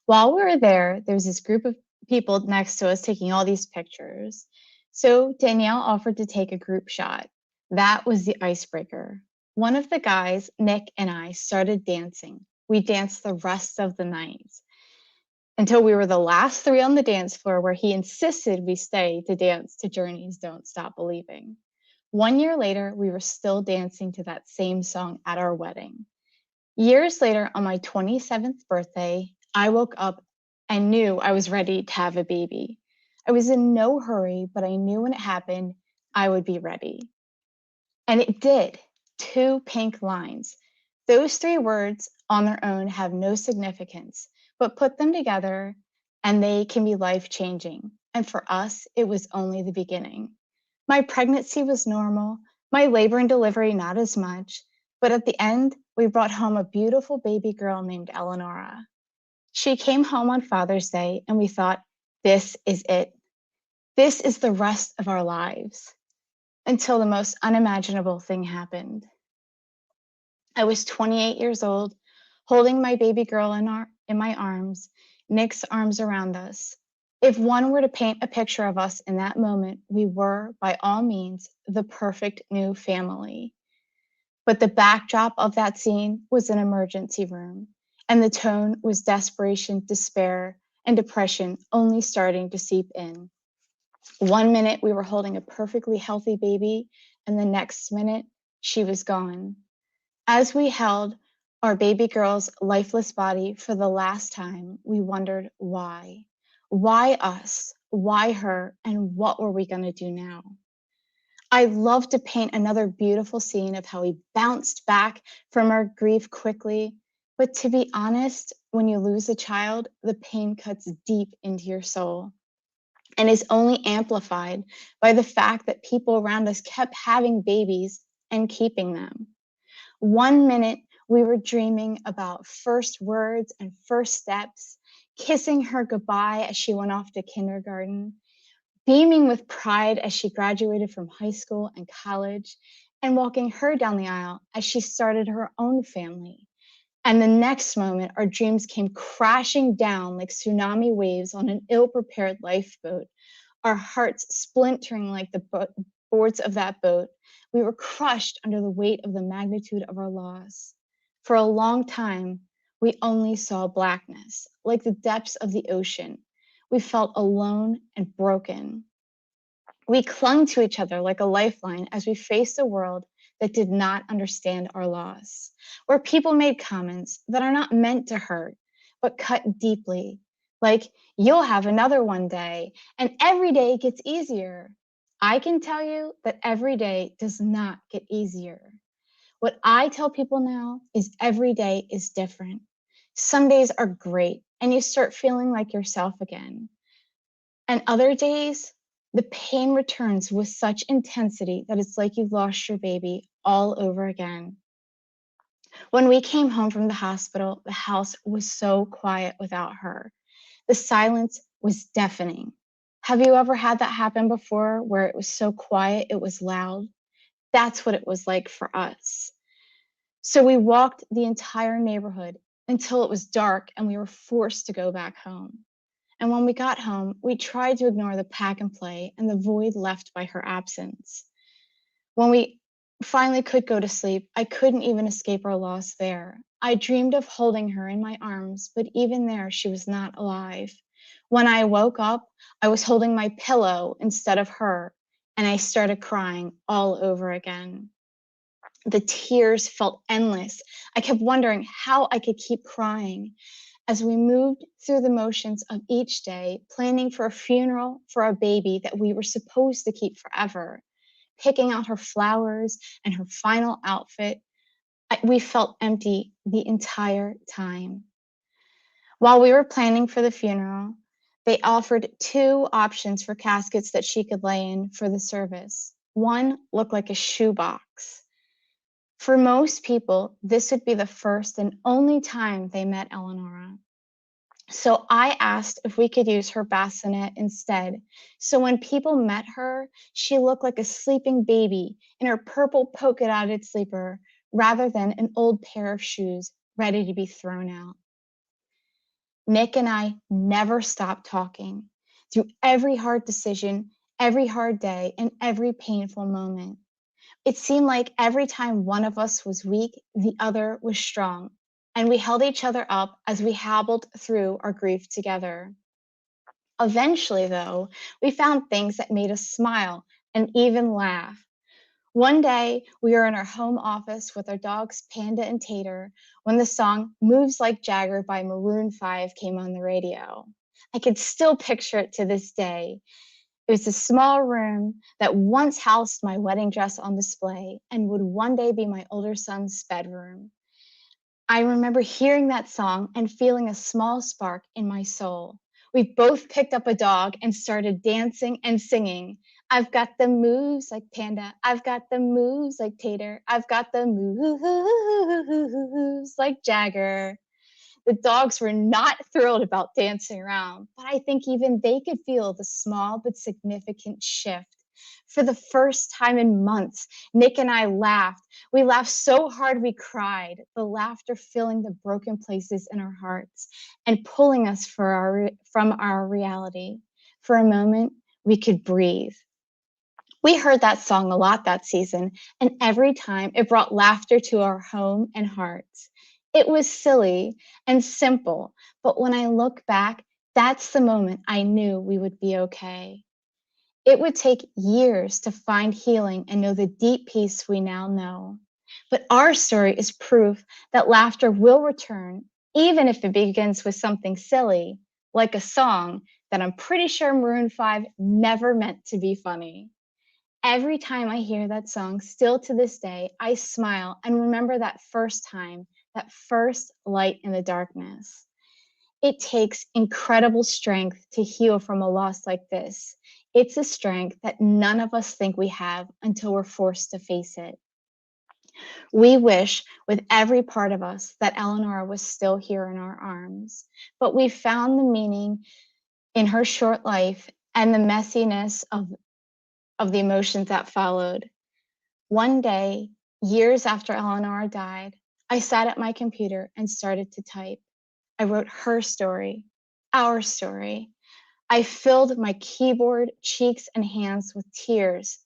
While we were there was this group of people next to us taking all these pictures. So Danielle offered to take a group shot. That was the icebreaker. One of the guys, Nick, and I started dancing. We danced the rest of the night until we were the last three on the dance floor, where he insisted we stay to dance to Journey's Don't Stop Believing. 1 year later, we were still dancing to that same song at our wedding. Years later, on my 27th birthday, I woke up and knew I was ready to have a baby. I was in no hurry, but I knew when it happened, I would be ready. And it did. 2 pink lines. Those 3 words on their own have no significance, but put them together and they can be life-changing. And for us, it was only the beginning. My pregnancy was normal, my labor and delivery not as much, but at the end, we brought home a beautiful baby girl named Eleonora. She came home on Father's Day and we thought, this is it. This is the rest of our lives. Until the most unimaginable thing happened. I was 28 years old, holding my baby girl in my arms, Nick's arms around us. If one were to paint a picture of us in that moment, we were, by all means, the perfect new family. But the backdrop of that scene was an emergency room, and the tone was desperation, despair, and depression only starting to seep in. 1 minute, we were holding a perfectly healthy baby, and the next minute, she was gone. As we held our baby girl's lifeless body for the last time, we wondered why. Why us? Why her? And what were we going to do now? I love to paint another beautiful scene of how we bounced back from our grief quickly. But to be honest, when you lose a child, the pain cuts deep into your soul and is only amplified by the fact that people around us kept having babies and keeping them. 1 minute, we were dreaming about first words and first steps, kissing her goodbye as she went off to kindergarten, beaming with pride as she graduated from high school and college, and walking her down the aisle as she started her own family. And the next moment, our dreams came crashing down like tsunami waves on an ill-prepared lifeboat, our hearts splintering like the boards of that boat. We were crushed under the weight of the magnitude of our loss. For a long time, we only saw blackness, like the depths of the ocean. We felt alone and broken. We clung to each other like a lifeline as we faced a world that did not understand our loss, where people made comments that are not meant to hurt, but cut deeply, like, you'll have another one day, and every day gets easier. I can tell you that every day does not get easier. What I tell people now is every day is different. Some days are great, and you start feeling like yourself again. And other days, the pain returns with such intensity that it's like you've lost your baby all over again. When we came home from the hospital, the house was so quiet without her. The silence was deafening. Have you ever had that happen before, where it was so quiet, it was loud? That's what it was like for us. So we walked the entire neighborhood until it was dark and we were forced to go back home. And when we got home, we tried to ignore the pack and play and the void left by her absence. When we finally could go to sleep, I couldn't even escape our loss there. I dreamed of holding her in my arms, but even there, she was not alive. When I woke up, I was holding my pillow instead of her, and I started crying all over again. The tears felt endless. I kept wondering how I could keep crying. As we moved through the motions of each day, planning for a funeral for a baby that we were supposed to keep forever, picking out her flowers and her final outfit, we felt empty the entire time. While we were planning for the funeral, they offered 2 options for caskets that she could lay in for the service. One looked like a shoebox. For most people, this would be the first and only time they met Eleonora. So I asked if we could use her bassinet instead. So when people met her, she looked like a sleeping baby in her purple polka-dotted sleeper rather than an old pair of shoes ready to be thrown out. Nick and I never stopped talking through every hard decision, every hard day, and every painful moment. It seemed like every time one of us was weak, the other was strong, and we held each other up as we hobbled through our grief together. Eventually, though, we found things that made us smile and even laugh. One day, we were in our home office with our dogs Panda and Tater when the song Moves Like Jagger by Maroon 5 came on the radio. I could still picture it to this day. It was a small room that once housed my wedding dress on display and would one day be my older son's bedroom. I remember hearing that song and feeling a small spark in my soul. We both picked up a dog and started dancing and singing. I've got the moves like Panda. I've got the moves like Tater. I've got the moves like Jagger. The dogs were not thrilled about dancing around, but I think even they could feel the small but significant shift. For the first time in months, Nick and I laughed. We laughed so hard we cried, the laughter filling the broken places in our hearts and pulling us from our reality. For a moment, we could breathe. We heard that song a lot that season, and every time it brought laughter to our home and hearts. It was silly and simple, but when I look back, that's the moment I knew we would be okay. It would take years to find healing and know the deep peace we now know. But our story is proof that laughter will return, even if it begins with something silly, like a song that I'm pretty sure Maroon 5 never meant to be funny. Every time I hear that song, still to this day, I smile and remember that first time, that first light in the darkness. It takes incredible strength to heal from a loss like this. It's a strength that none of us think we have until we're forced to face it. We wish with every part of us that Eleonora was still here in our arms, but we found the meaning in her short life and the messiness of the emotions that followed. One day, years after Eleonora died, I sat at my computer and started to type. I wrote her story, our story. I filled my keyboard, cheeks, and hands with tears,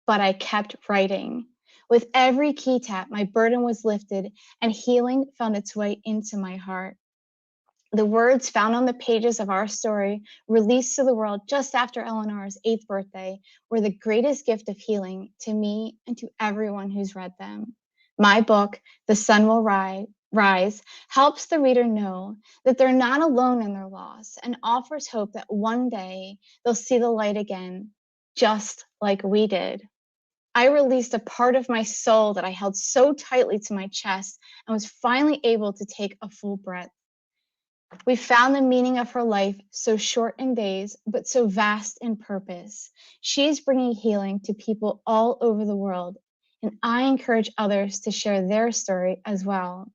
but I kept writing. With every key tap, my burden was lifted and healing found its way into my heart. The words found on the pages of our story, released to the world just after Eleonora's 8th birthday, were the greatest gift of healing to me and to everyone who's read them. My book, The Sun Will Rise, helps the reader know that they're not alone in their loss and offers hope that one day they'll see the light again, just like we did. I released a part of my soul that I held so tightly to my chest and was finally able to take a full breath. We found the meaning of her life, so short in days, but so vast in purpose. She's bringing healing to people all over the world, and I encourage others to share their story as well.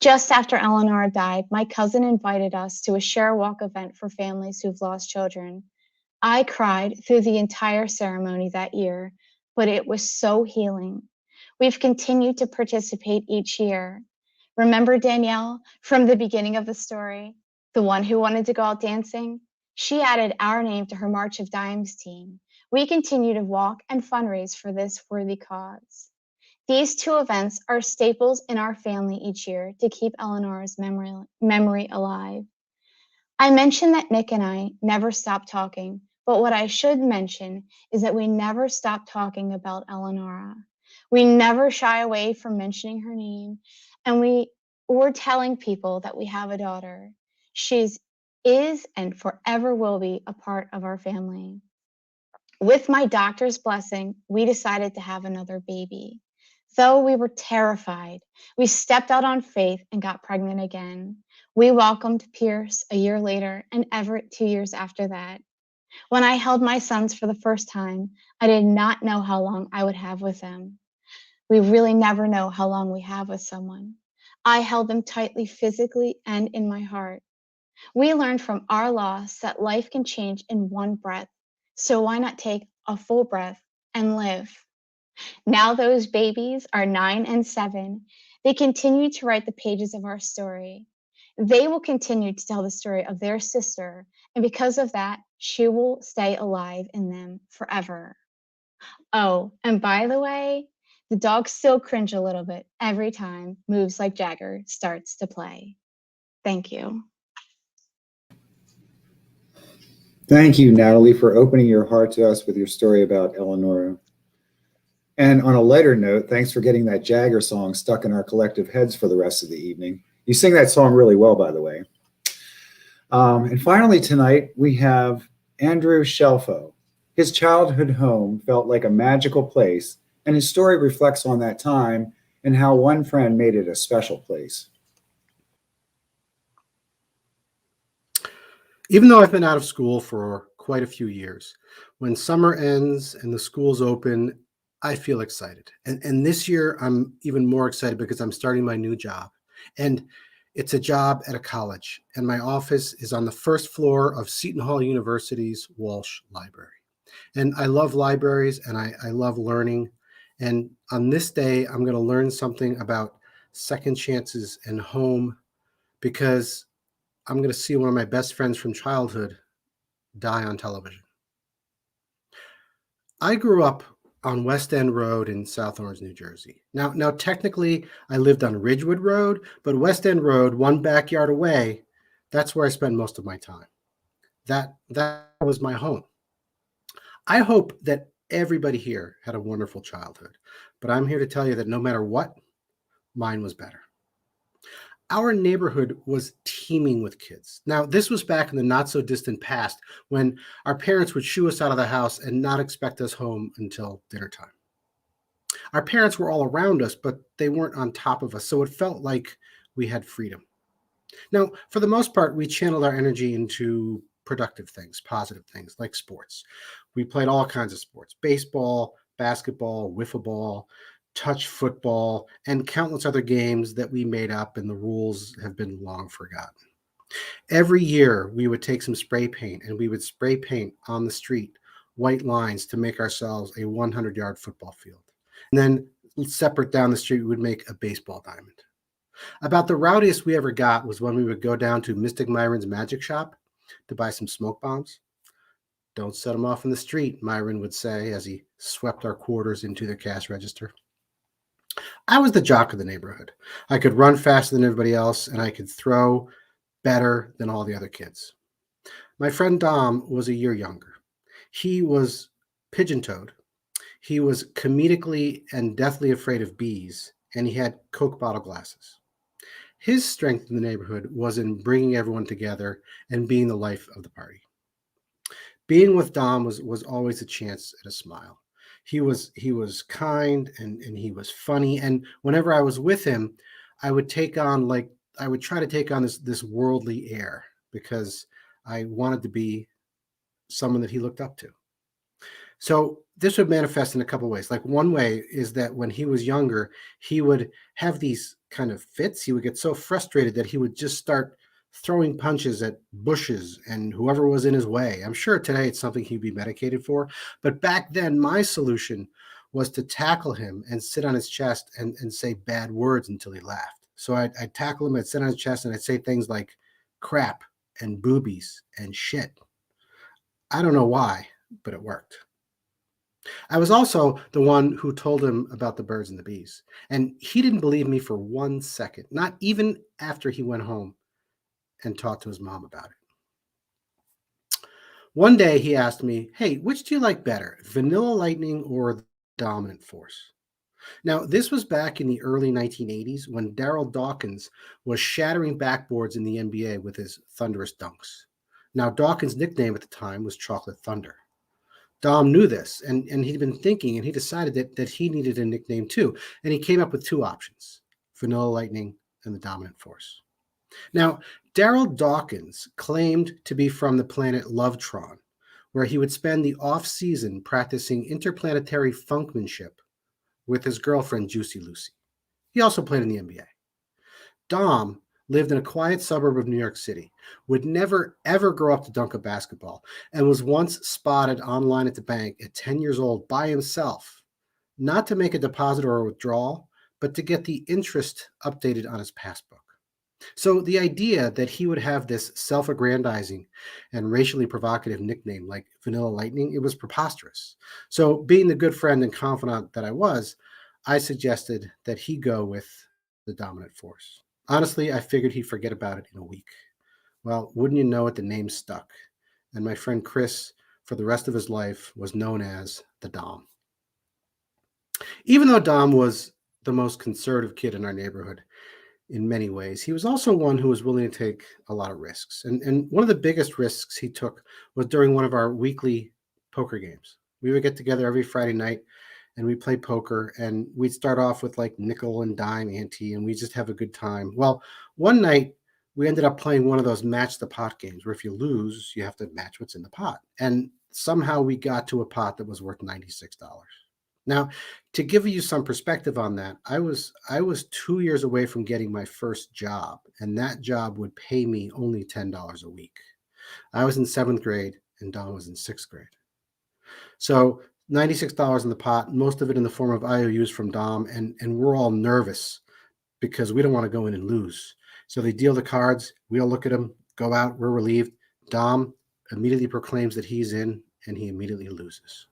Just after Eleonora died, my cousin invited us to a share walk event for families who've lost children. I cried through the entire ceremony that year, but it was so healing. We've continued to participate each year. Remember Danielle from the beginning of the story, the one who wanted to go out dancing? She added our name to her March of Dimes team. We continue to walk and fundraise for this worthy cause. These two events are staples in our family each year to keep Eleonora's memory alive. I mentioned that Nick and I never stopped talking, but what I should mention is that we never stopped talking about Eleonora. We never shy away from mentioning her name, and we're telling people that we have a daughter. She is and forever will be a part of our family. With my doctor's blessing, we decided to have another baby. Though we were terrified, we stepped out on faith and got pregnant again. We welcomed Pierce a year later and Everett 2 years after that. When I held my sons for the first time, I did not know how long I would have with them. We really never know how long we have with someone. I held them tightly physically and in my heart. We learned from our loss that life can change in one breath. So why not take a full breath and live? Now those babies are 9 and 7. They continue to write the pages of our story. They will continue to tell the story of their sister, and because of that, she will stay alive in them forever. Oh, and by the way, the dogs still cringe a little bit every time Moves Like Jagger starts to play. Thank you. Thank you, Natalie, for opening your heart to us with your story about Eleonora. And on a lighter note, thanks for getting that Jagger song stuck in our collective heads for the rest of the evening. You sing that song really well, by the way. And finally tonight, we have Andrew Shelfo. His childhood home felt like a magical place, and his story reflects on that time and how one friend made it a special place. Even though I've been out of school for quite a few years, when summer ends and the schools open, I feel excited. And this year, I'm even more excited because I'm starting my new job. And it's a job at a college. And my office is on the first floor of Seton Hall University's Walsh Library. And I love libraries and I love learning. And on this day, I'm going to learn something about second chances and home because I'm going to see one of my best friends from childhood die on television. I grew up on West End Road in South Orange, New Jersey. Now, technically, I lived on Ridgewood Road, but West End Road, one backyard away, that's where I spent most of my time. That was my home. I hope that everybody here had a wonderful childhood, but I'm here to tell you that no matter what, mine was better. Our neighborhood was teeming with kids. Now, this was back in the not so distant past when our parents would shoo us out of the house and not expect us home until dinner time. Our parents were all around us, but they weren't on top of us, so it felt like we had freedom. Now, for the most part, we channeled our energy into productive things, positive things like sports. We played all kinds of sports: baseball, basketball, wiffle ball, touch football, and countless other games that we made up and the rules have been long forgotten. Every year we would take some spray paint and we would spray paint on the street white lines to make ourselves a 100-yard football field. And then separate down the street, we would make a baseball diamond. About the rowdiest we ever got was when we would go down to Mystic Myron's magic shop to buy some smoke bombs. "Don't set them off in the street," Myron would say as he swept our quarters into the cash register. I was the jock of the neighborhood. I could run faster than everybody else, and I could throw better than all the other kids. My friend Dom was a year younger. He was pigeon-toed. He was comedically and deathly afraid of bees, and he had Coke bottle glasses. His strength in the neighborhood was in bringing everyone together and being the life of the party. Being with Dom was always a chance at a smile. He was kind and he was funny. And whenever I was with him, I would try to take on this worldly air because I wanted to be someone that he looked up to. So this would manifest in a couple of ways. Like one way is that when he was younger, he would have these kind of fits. He would get so frustrated that he would just start throwing punches at bushes and whoever was in his way. I'm sure today it's something he'd be medicated for. But back then, my solution was to tackle him and sit on his chest and say bad words until he laughed. So I'd tackle him, I'd sit on his chest, and I'd say things like crap and boobies and shit. I don't know why, but it worked. I was also the one who told him about the birds and the bees. And he didn't believe me for 1 second, not even after he went home and talked to his mom about it. One day he asked me, "Hey, which do you like better, vanilla lightning or the dominant force?" Now, this was back in the early 1980s when Darryl Dawkins was shattering backboards in the NBA with his thunderous dunks. Now, Dawkins' nickname at the time was Chocolate Thunder. Dom knew this, and he'd been thinking, and he decided that he needed a nickname too. And he came up with two options: Vanilla Lightning and the Dominant Force. Now, Darryl Dawkins claimed to be from the planet Lovetron, where he would spend the off-season practicing interplanetary funkmanship with his girlfriend, Juicy Lucy. He also played in the NBA. Dom lived in a quiet suburb of New York City, would never, ever grow up to dunk a basketball, and was once spotted online at the bank at 10 years old by himself, not to make a deposit or a withdrawal, but to get the interest updated on his passbook. So the idea that he would have this self-aggrandizing and racially provocative nickname like Vanilla Lightning, it was preposterous. So being the good friend and confidant that I was, I suggested that he go with the dominant force. Honestly, I figured he'd forget about it in a week. Well, wouldn't you know it, the name stuck. And my friend Chris, for the rest of his life, was known as the Dom. Even though Dom was the most conservative kid in our neighborhood, in many ways, he was also one who was willing to take a lot of risks. And one of the biggest risks he took was during one of our weekly poker games. We would get together every Friday night and we'd play poker, and we'd start off with like nickel and dime ante, and we just have a good time. Well, one night we ended up playing one of those match the pot games where if you lose, you have to match what's in the pot. And somehow we got to a pot that was worth $96. Now, to give you some perspective on that, I was 2 years away from getting my first job, and that job would pay me only $10 a week. I was in 7th grade, and Don was in 6th grade. So $96 in the pot, most of it in the form of IOUs from Dom, and we're all nervous because we don't want to go in and lose. So they deal the cards, we all look at them, go out, we're relieved. Dom immediately proclaims that he's in, and he immediately loses.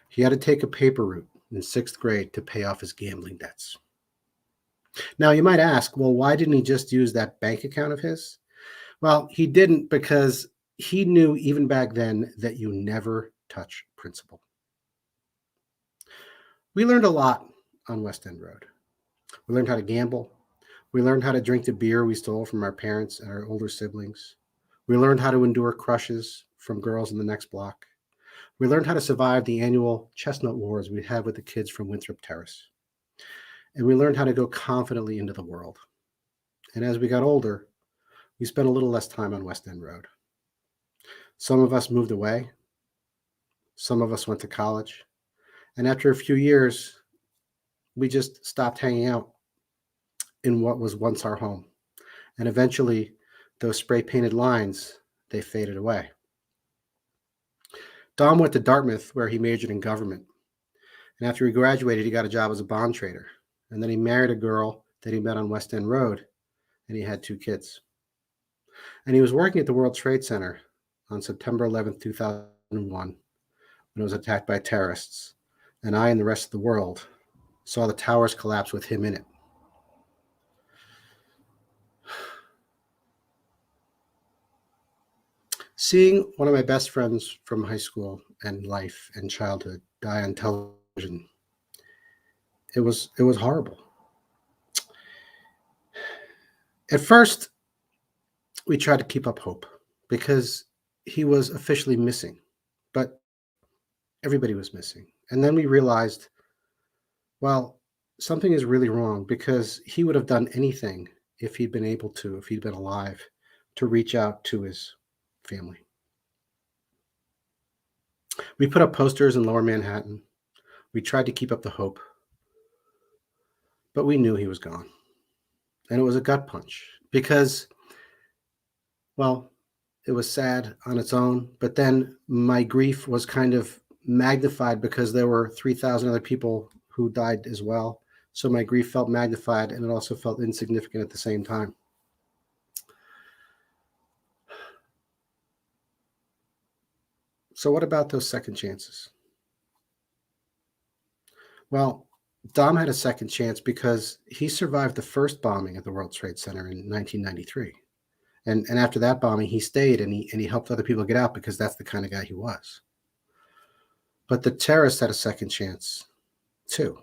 He had to take a paper route in 6th grade to pay off his gambling debts. Now, you might ask, well, why didn't he just use that bank account of his? Well, he didn't because he knew even back then that you never touch principal. We learned a lot on West End Road. We learned how to gamble. We learned how to drink the beer we stole from our parents and our older siblings. We learned how to endure crushes from girls in the next block. We learned how to survive the annual chestnut wars we had with the kids from Winthrop Terrace. And we learned how to go confidently into the world. And as we got older, we spent a little less time on West End Road. Some of us moved away. Some of us went to college. And after a few years, we just stopped hanging out in what was once our home. And eventually, those spray-painted lines, they faded away. Dom went to Dartmouth, where he majored in government. And after he graduated, he got a job as a bond trader. And then he married a girl that he met on West End Road, and he had 2 kids. And he was working at the World Trade Center on September 11th, 2001, when it was attacked by terrorists. And I and the rest of the world saw the towers collapse with him in it. Seeing one of my best friends from high school and life and childhood die on television, it was horrible. At first, we tried to keep up hope because he was officially missing, but everybody was missing. And then we realized, well, something is really wrong because he would have done anything if he'd been able to, if he'd been alive, to reach out to his family. We put up posters in Lower Manhattan. We tried to keep up the hope, but we knew he was gone. And it was a gut punch because, well, it was sad on its own, but then my grief was kind of magnified because there were 3,000 other people who died as well. So my grief felt magnified, and it also felt insignificant at the same time. So what about those second chances? Well, Dom had a second chance because he survived the first bombing at the World Trade Center in 1993. And after that bombing, he stayed and he helped other people get out because that's the kind of guy he was. But the terrorists had a second chance too.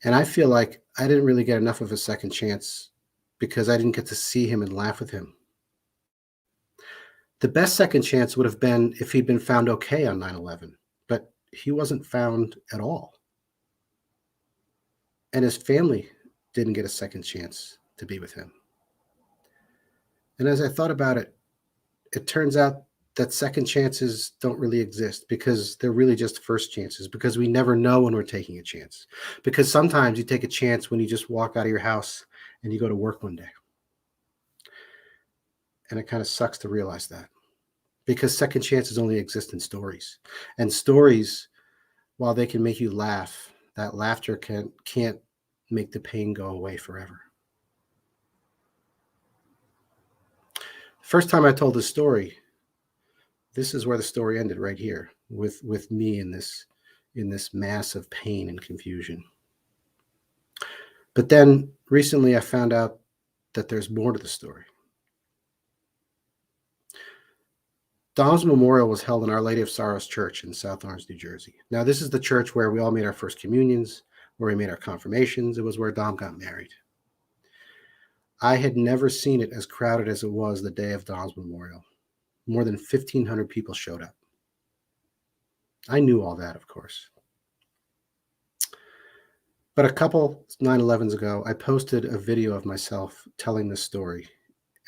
And I feel like I didn't really get enough of a second chance because I didn't get to see him and laugh with him. The best second chance would have been if he'd been found okay on 9/11, but he wasn't found at all. And his family didn't get a second chance to be with him. And as I thought about it, it turns out that second chances don't really exist, because they're really just first chances, because we never know when we're taking a chance. Because sometimes you take a chance when you just walk out of your house and you go to work one day. And it kind of sucks to realize that, because second chances only exist in stories. And stories, while they can make you laugh, that laughter can't make the pain go away forever. First time I told this story, this is where the story ended, right here, with me in this mass of pain and confusion. But then recently I found out that there's more to the story. Dom's memorial was held in Our Lady of Sorrows Church in South Orange, New Jersey. Now, this is the church where we all made our first communions, where we made our confirmations. It was where Dom got married. I had never seen it as crowded as it was the day of Dom's memorial. More than 1,500 people showed up. I knew all that, of course. But a couple 9/11s ago, I posted a video of myself telling this story,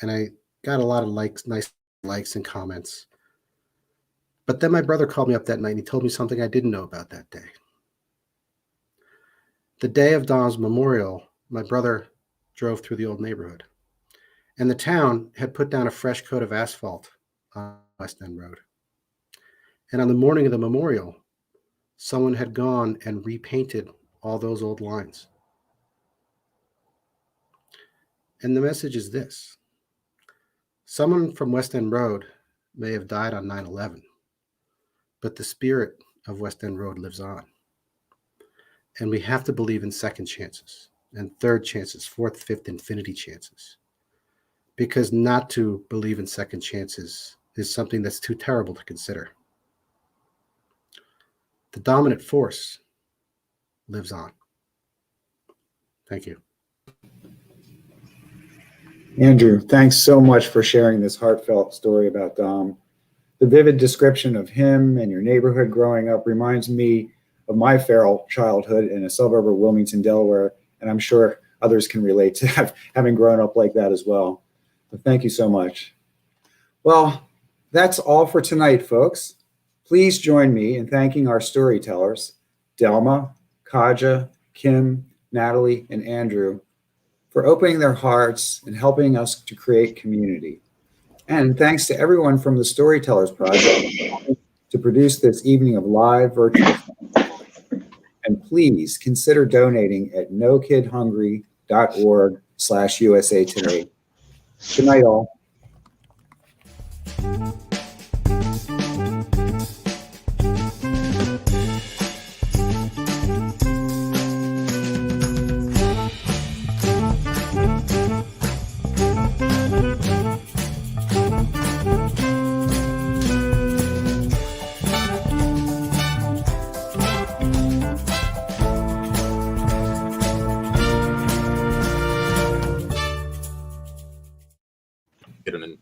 and I got a lot of nice likes and comments. But then my brother called me up that night and he told me something I didn't know about that day. The day of Dom's memorial, my brother drove through the old neighborhood, and the town had put down a fresh coat of asphalt on West End Road. And on the morning of the memorial, someone had gone and repainted all those old lines. And the message is this: someone from West End Road may have died on 9/11, but the spirit of West End Road lives on. And we have to believe in second chances and third chances, fourth, fifth, infinity chances. Because not to believe in second chances is something that's too terrible to consider. The dominant force lives on. Thank you. Andrew, thanks so much for sharing this heartfelt story about Dom. The vivid description of him and your neighborhood growing up reminds me of my feral childhood in a suburb of Wilmington, Delaware, and I'm sure others can relate to having grown up like that as well. But thank you so much. Well, that's all for tonight, folks. Please join me in thanking our storytellers, Delma, Kaja, Kim, Natalie, and Andrew, for opening their hearts and helping us to create community. And thanks to everyone from the Storytellers Project to produce this evening of live virtual. And please consider donating at nokidhungry.org/USA Today. Good night, all. Get an,